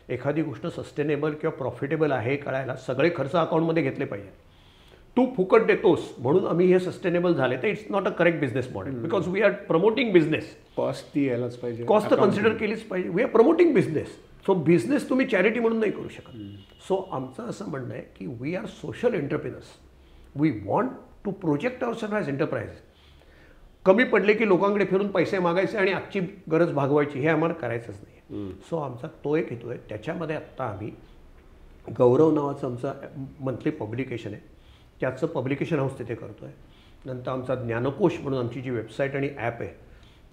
एखादी गोष्ट सस्टेनेबल किंवा प्रॉफिटेबल आहे कळायला सगळे खर्च अकाउंटमध्ये घेतले पाहिजे. तू फुकट देतोस म्हणून आम्ही हे सस्टेनेबल झाले तर it's not a correct business model. Because we are promoting business. Cost ती यायलाच पाहिजे, कॉस्ट तर कन्सिडर केलीच पाहिजे. We are promoting business. So business तुम्ही चॅरिटी म्हणून नाही करू शकत. सो आमचं असं म्हणणं आहे की we are social entrepreneurs. We want to project our self as enterprise. कमी पडले की लोकांकडे फिरून पैसे मागायचे आणि आजची गरज भागवायची, हे आम्हाला करायचंच नाही. सो आमचा तो एक हेतू आहे. त्याच्यामध्ये आत्ता आम्ही गौरव नावाचं आमचं मंथली पब्लिकेशन आहे, त्याचं पब्लिकेशन हाऊस तिथे करतो आहे. नंतर आमचा ज्ञानकोश म्हणून आमची जी वेबसाईट आणि ॲप आहे,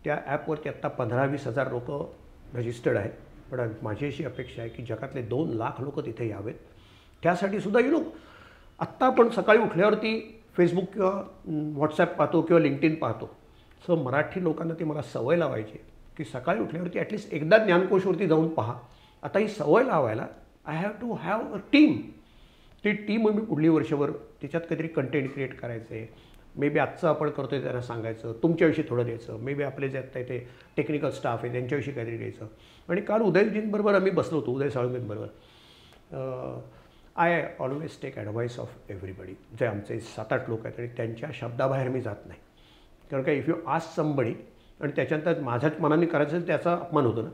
त्या ॲपवरती आत्ता 15-20 हजार लोकं रजिस्टर्ड आहेत. पण माझी अशी अपेक्षा आहे की जगातले 2 लाख लोकं तिथे यावेत. त्यासाठी सुद्धा आत्ता आपण सकाळी उठल्यावरती फेसबुक किंवा व्हॉट्सॲप पाहतो किंवा लिंक्डइन पाहतो. सो मराठी लोकांना ती मला सवय लावायची की सकाळी उठल्यावरती ॲटलिस्ट एकदा ज्ञानकोशवरती जाऊन पहा. आता ही सवय लावायला I have to have a team. ती टीम मी पुढली वर्षभर त्याच्यात काहीतरी कंटेंट क्रिएट करायचं आहे. मे बी आजचं आपण करतो आहे त्यांना सांगायचं, तुमच्याविषयी थोडं द्यायचं. मे बी आपले जे आत्ता इथे टेक्निकल स्टाफ आहे त्यांच्याविषयी काहीतरी द्यायचं. आणि काल उदयजींबरोबर आम्ही बसलो होतो, उदय साळुंकेंबरोबर. I always take advice of everybody. जे आमचे 7-8 लोक आहेत आणि त्यांच्या शब्दाबाहेर मी जात नाही. कारण का इफ यू आस्क समबडी आणि त्याच्यानंतर माझ्याच मनाने करायचं असेल त्याचा अपमान होतो ना.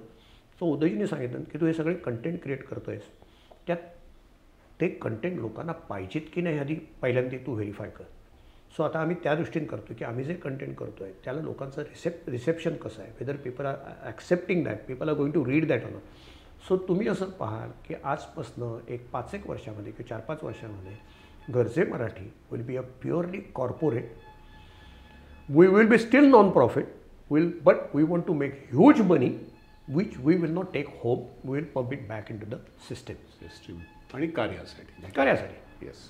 सो उदयजींनी सांगितलं की तू हे सगळे कंटेंट क्रिएट करतो आहेस, त्यात ते कंटेंट लोकांना पाहिजेत की नाही आधी पहिल्यांदा तू व्हेरीफाय कर. सो आता आम्ही त्या दृष्टीने करतो की आम्ही जे कंटेंट करतो आहे त्याला लोकांचं रिसेप्शन कसं आहे, whether people are accepting that, people are going to read that on. So तुम्ही असं पाहाल की आजपासनं एक 5-1 वर्षामध्ये किंवा 4-5 वर्षामध्ये Garje Marathi will be a purely corporate. We will be still non profit but we want to make huge money which we will not take home, we will pump it back in to the system आणि कार्यासाठी. येस.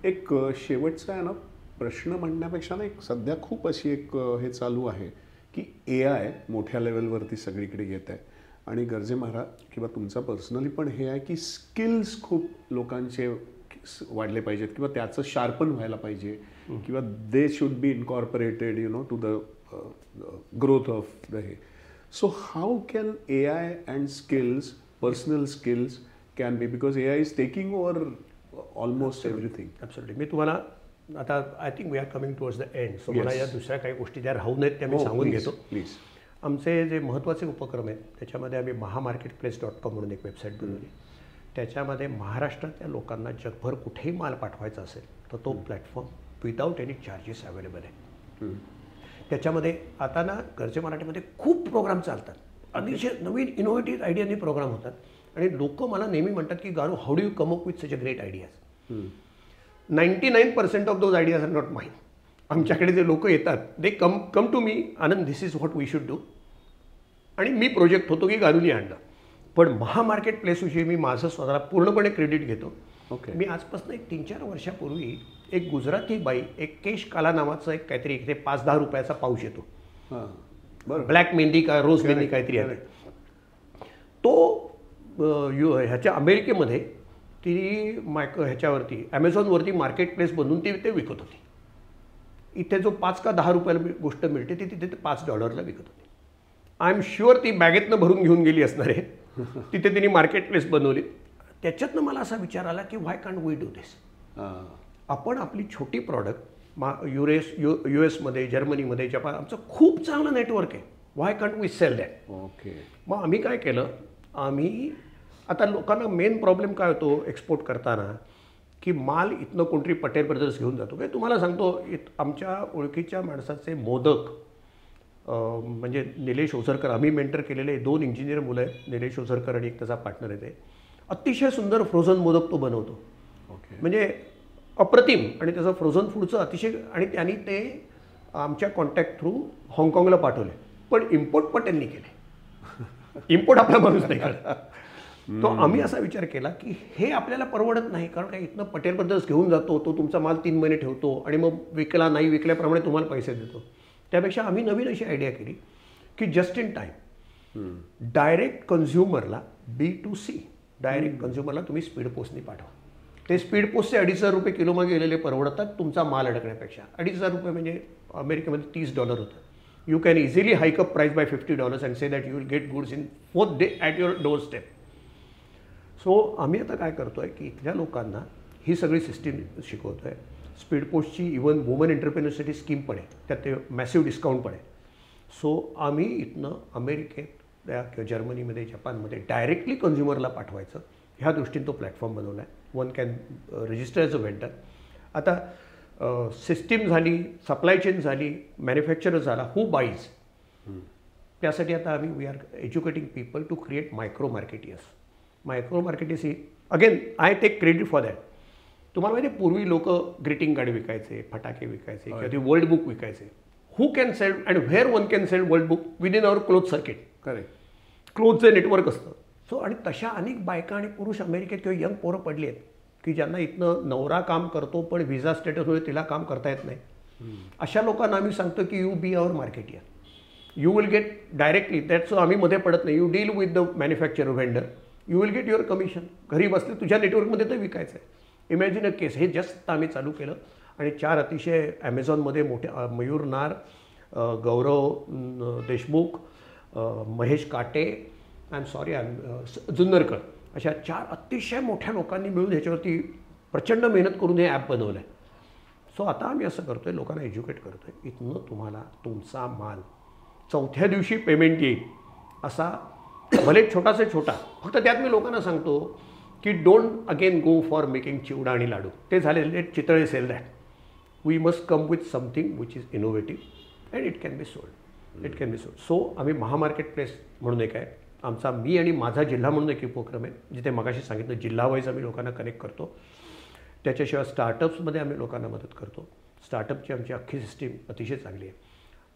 एक शेवटचा आहे ना प्रश्न म्हणण्यापेक्षा ना, एक सध्या खूप अशी एक हे चालू आहे की AI मोठ्या लेवलवरती सगळीकडे येत आहे आणि गरजे महाराज किंवा तुमचा पर्सनली पण हे आहे की स्किल्स खूप लोकांचे वाढले पाहिजेत किंवा त्याचं शार्पन व्हायला पाहिजे किंवा they should be incorporated to the growth of the हे. So how can AI and skills, personal skills can be, because AI is taking over almost everything. Absolutely. मी तुम्हाला आता I think we are coming towards the end. So मला या दुसऱ्या काही गोष्टी ज्या राहू नयेत त्या मी सांगून घेतो. प्लीज. आमचे जे महत्त्वाचे उपक्रम आहेत त्याच्यामध्ये आम्ही महामार्केटप्लेस.com म्हणून एक वेबसाईट बनवली. त्याच्यामध्ये महाराष्ट्रातल्या लोकांना जगभर कुठेही माल पाठवायचा असेल तर तो platform without any charges available आहे. त्याच्यामध्ये आता ना गरजे मराठीमध्ये खूप प्रोग्राम चालतात, अतिशय नवीन इनोव्हेटिव्ह आयडियाने प्रोग्राम होतात आणि लोक मला नेहमी म्हणतात की Garu how do you come up with such a great ideas. 99% of those ideas are not mine. आमच्याकडे जे लोक येतात they come to me, Anand this is what we should do, आणि मी प्रोजेक्ट होतो की गारूनी आणलं. पण महामार्केट प्लेसविषयी मी माझं स्वतःला पूर्णपणे क्रेडिट घेतो. ओके. मी आजपासून एक 3-4 वर्षापूर्वी एक गुजराती बाई, एक केश काला नावाचं एक काहीतरी इथे 5-10 रुपयाचा पाऊच येतो, ब्लॅक मेहंदी का रोज मेहंदी काहीतरी आहे तो, ह्याच्या अमेरिकेमध्ये ती ह्याच्यावरती ॲमेझॉनवरती मार्केट प्लेस बनवून ती ते विकत होती. इथे जो 5 का 10 रुपयाला गोष्ट मिळते ती तिथे $5 विकत होती. आय एम शुअर ती बॅगेतनं भरून घेऊन गेली असणार आहे. तिथे तिने मार्केट प्लेस बनवली. त्याच्यातनं मला असा विचार आला की व्हाय कांट वी डू दिस. आपण आपली छोटी प्रॉडक्ट US मध्ये, जर्मनीमध्ये, जपान, आमचं खूप चांगलं नेटवर्क आहे, why can't we sell that. Okay. मग आम्ही काय केलं, आम्ही आता लोकांना मेन प्रॉब्लेम काय होतो एक्सपोर्ट करताना की माल इथनं कोणतरी पटेल ब्रदर्स घेऊन जातो. काय तुम्हाला सांगतो, आमच्या ओळखीच्या माणसाचे मोदक म्हणजे निलेश ओझरकर, आम्ही मेंटर केलेले 2 इंजिनियर मुलं आहेत, निलेश ओझरकर आणि एक त्याचा पार्टनर आहे. ते अतिशय सुंदर फ्रोझन मोदक तो बनवतो. ओके. म्हणजे अप्रतिम. आणि त्याचं फ्रोझन फूडचं अतिशय, आणि त्यांनी ते आमच्या कॉन्टॅक्ट थ्रू हाँगकाँगला पाठवले. पण इम्पोर्ट पटेलनी केले. इम्पोर्ट आपला माणूस नाही करत. तो आम्ही असा विचार केला की हे आपल्याला परवडत नाही, कारण काय इथनं पटेल ब्रदर्स घेऊन जातो, तो तुमचा माल 3 महिने ठेवतो आणि मग विकला नाही विकल्याप्रमाणे तुम्हाला पैसे देतो. त्यापेक्षा आम्ही नवीन अशी आयडिया केली की जस्ट इन टाईम डायरेक्ट कन्झ्युमरला B2C, डायरेक्ट कन्झ्युमरला तुम्ही स्पीड पोस्टनी पाठवा. ते स्पीड पोस्टचे $2,500 किलो मागे गेलेले परवडतात तुमचा माल अडकण्यापेक्षा. $2,500 म्हणजे अमेरिकेमध्ये $30 होतं. You can easily hike up price by $50 and say that you will get goods in 4th day at your door step. सो आम्ही आता काय करतो आहे की इथल्या लोकांना ही सगळी सिस्टीम शिकवतो आहे. स्पीड पोस्टची इव्हन वुमन एंटरप्रेन्योरसाठी स्कीम पण आहे, त्यात ते मॅसिव्ह डिस्काउंट पण आहे. सो आम्ही इथनं अमेरिकेत किंवा जर्मनीमध्ये, जपानमध्ये डायरेक्टली कन्झ्युमरला पाठवायचं ह्या दृष्टीने तो प्लॅटफॉर्म बनवला आहे. One can register as a vendor. आता सिस्टीम झाली, सप्लाय चेन झाली, मॅन्युफॅक्चरर झाला, हू बाईज. त्यासाठी आता आम्ही we are educating people to create micro marketeers. Micro marketeers ही again I take credit for that. तुम्हाला माहिती आहे पूर्वी लोक ग्रीटिंग कार्ड विकायचे, फटाके विकायचे किंवा ते वर्ल्ड बुक विकायचे. Who can sell and where one can sell World Book within our cloth circuit. Correct. क्लोथचं नेटवर्क असतं. सो आणि तशा अनेक बायका आणि पुरुष अमेरिकेत किंवा यंग पोरं पडली आहेत की ज्यांना इथनं नवरा काम करतो पण व्हिसा स्टेटसमुळे तिला काम करता येत नाही. अशा लोकांना आम्ही सांगतो की यू बी आवर मार्केट या. You will get directly that. So आम्ही मध्ये पडत नाही. You deal with the manufacturer vendor. You will get your commission. घरी बसले तुझ्या नेटवर्कमध्ये तर विकायचं आहे. Imagine a case. हे जस्ट आम्ही चालू केलं आणि 4 अतिशय ॲमेझॉनमध्ये मोठे मयूर नार, गौरव देशमुख, महेश काटे, आय एम सॉरी जुन्नरकर, अशा 4 अतिशय मोठ्या लोकांनी मिळून ह्याच्यावरती प्रचंड मेहनत करून हे ॲप बनवलं आहे. सो आता आम्ही असं करतो आहे, लोकांना एज्युकेट करतो आहे. इथनं तुम्हाला तुमचा माल 4थ्या दिवशी पेमेंट येईल असा, भले छोटासा छोटा. फक्त त्यात मी लोकांना सांगतो की don't again go for making chivda आणि लाडू. ते झाले let Chitale sell that. We must come with something which is innovative and it can be sold. It can be sold. So आम्ही महामार्केट प्लेस म्हणून एक आहे आमचा, मी आणि माझा जिल्हा म्हणून एक उपक्रम आहे जिथे मगाशी सांगितलं जिल्हा वाईज आम्ही लोकांना कनेक्ट करतो. त्याच्याशिवाय स्टार्टअप्समध्ये आम्ही लोकांना मदत करतो. स्टार्टअपची आमची अख्खी सिस्टीम अतिशय चांगली आहे.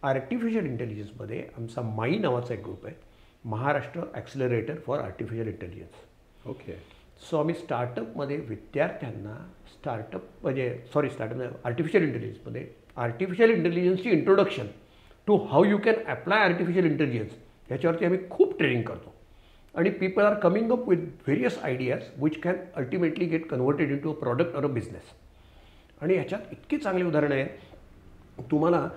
आर्टिफिशियल इंटेलिजन्समध्ये आमचा माई नावाचा एक ग्रुप आहे, Maharashtra accelerator for artificial intelligence. Okay. So आम्ही स्टार्टअपमध्ये विद्यार्थ्यांना आर्टिफिशियल इंटेलिजन्समध्ये आर्टिफिशियल इंटेलिजन्सची introduction to how you can apply artificial intelligence ह्याच्यावरती आम्ही खूप ट्रेनिंग करतो. आणि people are coming up with various ideas which can ultimately get converted in to a product or a business. आणि ह्याच्यात इतकी चांगली उदाहरणं आहे. तुम्हाला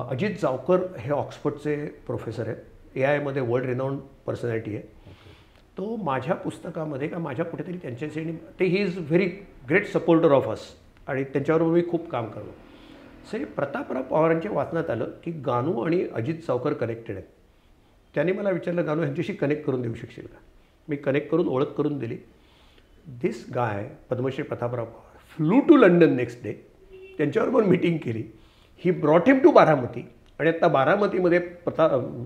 अजित जावकर हे ऑक्सफर्डचे प्रोफेसर आहेत, AI मध्ये वर्ल्ड रिनाऊंड पर्सनॅलिटी आहे. तो माझ्या पुस्तकामध्ये का माझ्या कुठेतरी त्यांच्याशी ते he is very great supporter of us आणि त्यांच्याबरोबर मी खूप काम करतो. सर प्रतापराव पवारांच्या वाचनात आलं की गानू आणि अजित जावकर कनेक्टेड आहेत. त्यांनी मला विचारलं गानू ह्यांच्याशी कनेक्ट करून देऊ शकशील का. मी कनेक्ट करून ओळख करून दिली. This guy Padmashri Prataprao Pawar flew to London next day. त्यांच्याबरोबर मीटिंग केली. He brought him to Baramati. आणि आत्ता बारामतीमध्ये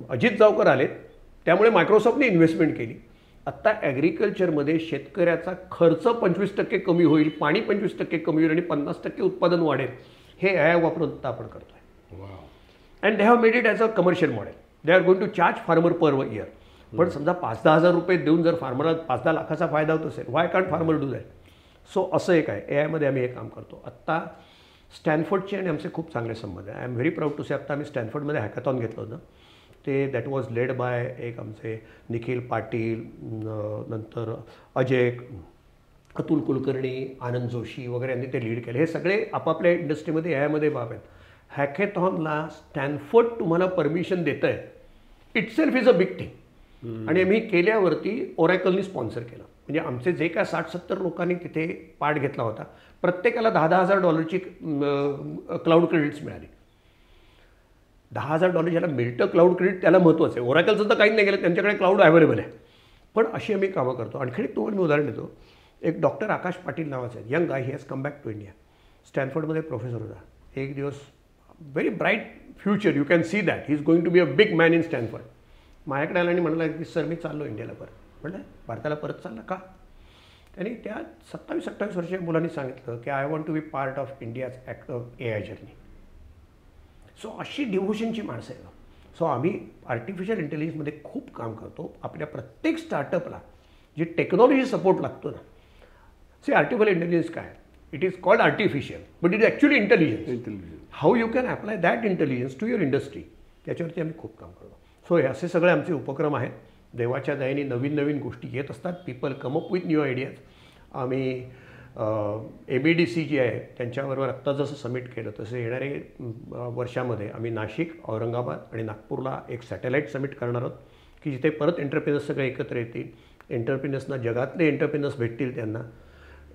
अजित जावकर आलेत त्यामुळे मायक्रोसॉफ्टने इन्व्हेस्टमेंट केली. आत्ता ॲग्रिकल्चरमध्ये शेतकऱ्याचा खर्च 25% कमी होईल, पाणी 25% कमी होईल आणि 50% उत्पादन वाढेल. हे AI वापरून आता आपण करतो आहे. Wow. And they have made it as a commercial model. They are going to charge farmer per year. पण समजा 5-10 हजार रुपये देऊन जर फार्मरला 5-10 लाखाचा फायदा होत असेल, Y can't farmer do that. So असं एक आहे. AI मध्ये आम्ही हे काम करतो. आत्ता स्टॅनफोर्डचे आणि आमचे खूप चांगले संबंध आहे. I am very proud to say. आत्ता आम्ही स्टॅनफोर्डमध्ये हॅकॅथॉन घेतलं होतं. ते दॅट वॉज लेड बाय एक आमचे निखिल पाटील, नंतर अजय, अतुल कुलकर्णी, आनंद जोशी वगैरे यांनी ते लीड केले. हे सगळे आपापल्या इंडस्ट्रीमध्ये AI मध्ये बाब आहेत. हॅकॅथॉनला स्टॅनफोर्ड तुम्हाला परमिशन देतं आहे, itself is a big thing. आणि आम्ही केल्यावरती ओरॅकलनी स्पॉन्सर केलं. म्हणजे आमचे जे काय 60-70 लोकांनी तिथे पार्ट घेतला होता प्रत्येकाला $10,000 क्लाउड क्रेडिट्स मिळाली. $10,000 ज्याला मिळतं क्लाउड क्रेडिट त्याला महत्त्वाचं आहे. ओरॅकलचं तर काहीच नाही केलं, त्यांच्याकडे क्लाउड अवेलेबल आहे. पण अशी आम्ही कामं करतो. आणखी एक तुम्हाला मी उदाहरण देतो. एक डॉक्टर आकाश पाटील नावाचं आहे, young guy. He has come back to India. स्टॅनफोर्डमध्ये प्रोफेसर होता. एक दिवस very bright future, you can see that he is going to be a big man in Stanford. माझ्याकडे आला आणि म्हणाला की सर मी चाललो इंडियाला परत. म्हटलं भारताला परत चालला का. त्यांनी त्या 27-28 वर्षीय मुलांनी सांगितलं की I want to be part of India's AI journey. So अशी डिव्होशनची माणसं आहे. सो आम्ही आर्टिफिशियल इंटेलिजन्समध्ये खूप काम करतो. आपल्या प्रत्येक स्टार्टअपला जी टेक्नॉलॉजी सपोर्ट लागतो ना. सी आर्टिफिशियल इंटेलिजन्स काय, it is called artificial but it is actually intelligence. How you can apply that intelligence to your industry, त्याच्यावरती आम्ही खूप काम करतो. सो हे असे सगळे आमचे उपक्रम आहेत. देवाच्या दयेने नवीन नवीन गोष्टी येत असतात. People come up with new ideas. आम्ही ABDC जी आहे त्यांच्याबरोबर आत्ता जसं समिट केलं तसं येणारे वर्षामध्ये आम्ही नाशिक, औरंगाबाद आणि नागपूरला एक सॅटेलाईट समिट करणार आहोत की जिथे परत एंटरप्रिनर्स सगळे एकत्र येतील. एंटरप्रिनर्सना जगातले एंटरप्रिनर्स भेटतील, त्यांना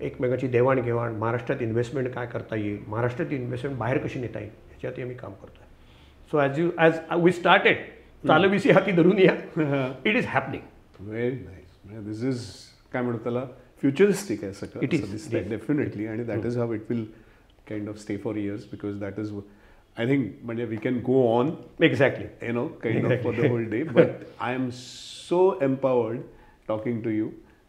एकमेकाची देवाणघेवाण, महाराष्ट्रात इन्व्हेस्टमेंट काय करता येईल, महाराष्ट्रात इन्व्हेस्टमेंट बाहेर कशी नेता येईल याच्यावरती आम्ही काम करतो आहे. सो ॲज वी स्टार्टेड चालविसी हाती धरून या. It is happening. Very nice. This is काय म्हणतो त्याला फ्युचरिस्टिक आहे सगळं. It is definitely. आणि that is how it will kind of stay for years because that is I think म्हणजे we can go on exactly kind of for the whole day. But I am so empowered talking to you.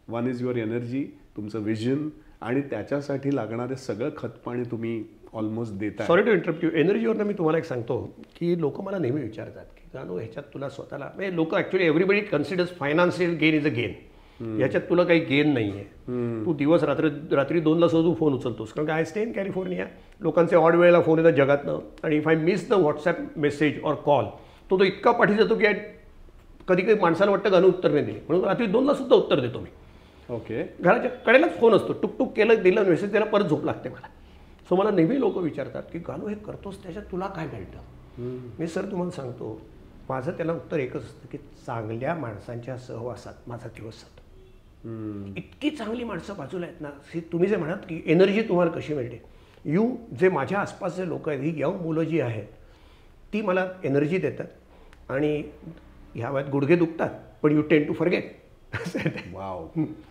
One is your energy, तुमचं विजन आणि त्याच्यासाठी लागणारे सगळं खतपाणी तुम्ही ऑलमोस्ट देताय. Sorry to interrupt you. एनर्जीवरनं मी तुम्हाला एक सांगतो की लोक मला नेहमी विचारतात की जाणू ह्याच्यात तुला स्वतःला म्हणजे लोक actually everybody considers financial gain is a gain. याच्यात तुला काही गेन नाही आहे. तू दिवस रात्री 2ला सुद्धा तू फोन उचलतोस, कारण आय स्टे इन कॅलिफोर्निया. लोकांचे ऑड वेळेला फोन येतात जगातनं, आणि if I miss the WhatsApp message or call तो इतका पाठी जातो की कधी कधी माणसाला वाटतं गाणं उत्तर नाही दिले, म्हणून रात्री 2ला सुद्धा उत्तर देतो मी. ओके. घराच्या कडेलाच फोन असतो, टुकटुक केलं दिलं मेसेज त्याला परत झोप लागते मला. सो मला नेहमी लोक विचारतात की गाणू हे करतोस त्याच्यात तुला काय मिळतं. मी सर तुम्हाला सांगतो, माझं त्याला उत्तर एकच असतं की चांगल्या माणसांच्या सहवासात माझा दिवस जातो. इतकी चांगली माणसं बाजूला आहेत ना. तुम्ही जे म्हणाल की एनर्जी तुम्हाला कशी मिळते, जे माझ्या आसपासचे लोक आहेत, ही यंग मुलं जी आहेत ती मला एनर्जी देतात. आणि ह्या वयात गुडघे दुखतात, पण you tend to forget. Wow.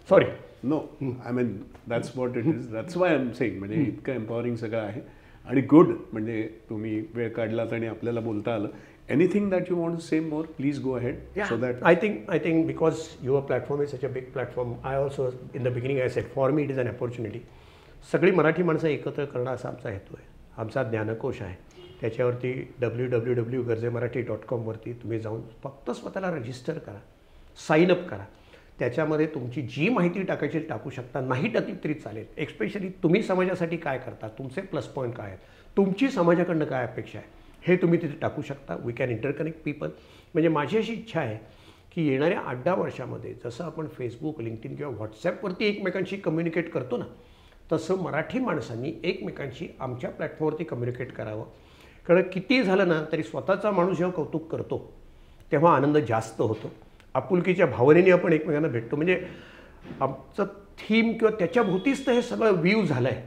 Sorry. No, I mean that's what it is. That's why I am saying. म्हणजे इतकं एम्पॉवरिंग सगळं आहे आणि गुड. म्हणजे तुम्ही वेळ काढलात आणि आपल्याला बोलता आलं. Anything that you want to say more, please go ahead. So that I think because your platform is such a big platform, I also in the beginning I said for me it is an opportunity. सगळी मराठी माणसं एकत्र करणं असा आमचा हेतू आहे. आमचा ज्ञानकोश आहे, त्याच्यावरती www.garjemarathi.com वरती तुम्ही जाऊन फक्त स्वतःला रजिस्टर करा, साइन अप करा. त्याच्यामध्ये तुमची जी माहिती टाकायची टाकू शकता, नाही टाकली तरी चालेल. एक्स्पेशली तुम्ही समाजासाठी काय करता, तुमचे प्लस पॉईंट काय आहेत, तुमची समाजाकडनं काय अपेक्षा आहे, हे तुम्ही तिथे टाकू शकता. We can interconnect people. म्हणजे माझी अशी इच्छा आहे की येणाऱ्या 8-10 वर्षामध्ये जसं आपण फेसबुक, लिंक्डइन किंवा व्हॉट्सॲपवरती एकमेकांशी कम्युनिकेट करतो ना, तसं मराठी माणसांनी एकमेकांशी आमच्या प्लॅटफॉर्मवरती कम्युनिकेट करावं. कारण किती झालं ना तरी स्वतःचा माणूस जेव्हा कौतुक करतो तेव्हा आनंद जास्त होतो. आपुलकीच्या भावनेने आपण एकमेकांना भेटतो. म्हणजे आमचं थीम किंवा त्याच्या भोवतीच तर हे सगळं व्ह्यू झालं आहे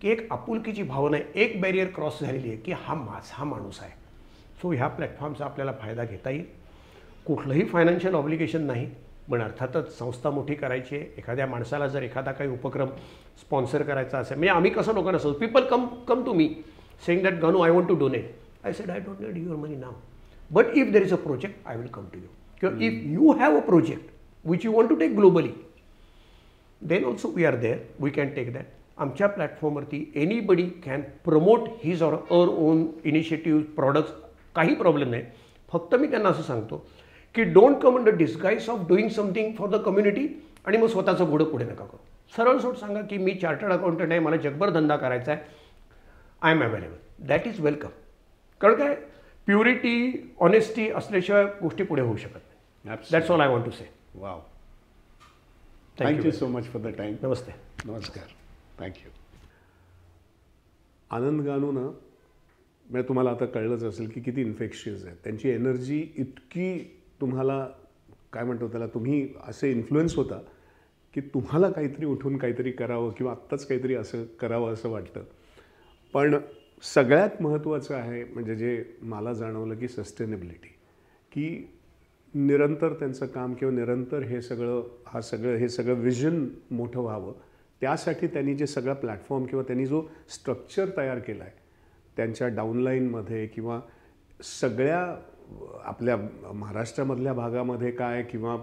की एक आपुलकीची भावना आहे, एक बॅरियर क्रॉस झालेली आहे की हा माझा माणूस आहे. सो ह्या प्लॅटफॉर्मचा आपल्याला फायदा घेता येईल. कुठलंही फायनान्शियल ऑब्लिगेशन नाही, पण अर्थातच संस्था मोठी करायची आहे. एखाद्या माणसाला जर एखादा काही उपक्रम स्पॉन्सर करायचा असेल, म्हणजे आम्ही कसं लोकांना असतो, people come to me saying that Ganu I want to donate. I said I don't need your money now, but if there is a project I will come to you. किंवा if you have a project which you want to take globally, then also we are there, we can take that. आमच्या प्लॅटफॉर्मवरती anybody can promote his or our own initiative, products, काही प्रॉब्लेम नाही. फक्त मी त्यांना असं सांगतो की don't come under disguise of doing something for the community आणि मग स्वतःचं घोडं पुढे नका करू. सरळ सोड सांगा की मी चार्टर्ड अकाउंटंट आहे, मला जगभर धंदा करायचा आहे, I am available. That is welcome. कारण काय, प्युरिटी, ऑनेस्टी असल्याशिवाय गोष्टी पुढे होऊ शकत नाही. That's all I want to say. Wow. Thank you so much for the time. नमस्ते. नमस्कार. थँक्यू. आनंद गानू ना, म्हणजे तुम्हाला आता कळलंच असेल की किती इन्फेक्शियस आहे. त्यांची एनर्जी इतकी तुम्हाला काय म्हणतो त्याला, तुम्ही असे इन्फ्लुएन्स होता की तुम्हाला काहीतरी उठून काहीतरी करावं किंवा आत्ताच काहीतरी असं करावं असं वाटतं. पण सगळ्यात महत्त्वाचं आहे म्हणजे जे मला जाणवलं की सस्टेनेबिलिटी, की निरंतर त्यांचं काम किंवा निरंतर हे सगळं विजन मोठं व्हावं, त्यासाठी त्यांनी जे सगळा प्लॅटफॉर्म किंवा त्यांनी जो स्ट्रक्चर तयार केला आहे त्यांच्या डाऊनलाईनमध्ये किंवा सगळ्या आपल्या महाराष्ट्रामधल्या भागामध्ये काय किंवा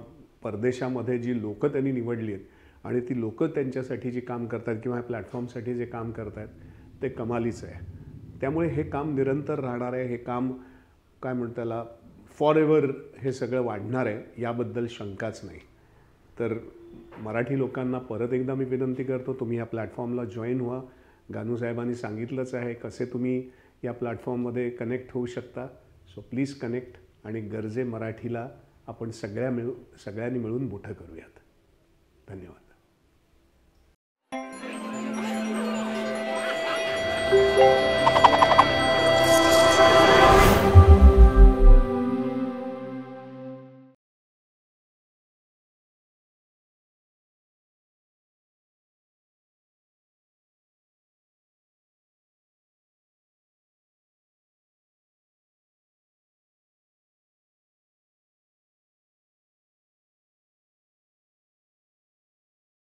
परदेशामध्ये जी लोकं त्यांनी निवडली आहेत आणि ती लोकं त्यांच्यासाठी जी काम करतात किंवा ह्या प्लॅटफॉर्मसाठी जे काम करत आहेत ते कमालीचं आहे. त्यामुळे हे काम निरंतर राहणार आहे. हे काम काय म्हणतात त्याला फॉर एव्हर हे सगळं वाढणार आहे, याबद्दल शंकाच नाही. तर मराठी लोकांना परत एकदा मी विनंती करतो, तुम्ही या प्लॅटफॉर्मला जॉईन व्हा. गानू साहेबांनी सांगितलंच आहे कसे तुम्ही या प्लॅटफॉर्ममध्ये कनेक्ट होऊ शकता. सो प्लीज कनेक्ट आणि गर्जे मराठीला आपण सगळ्यांनी मिळून मोठं करूयात. धन्यवाद.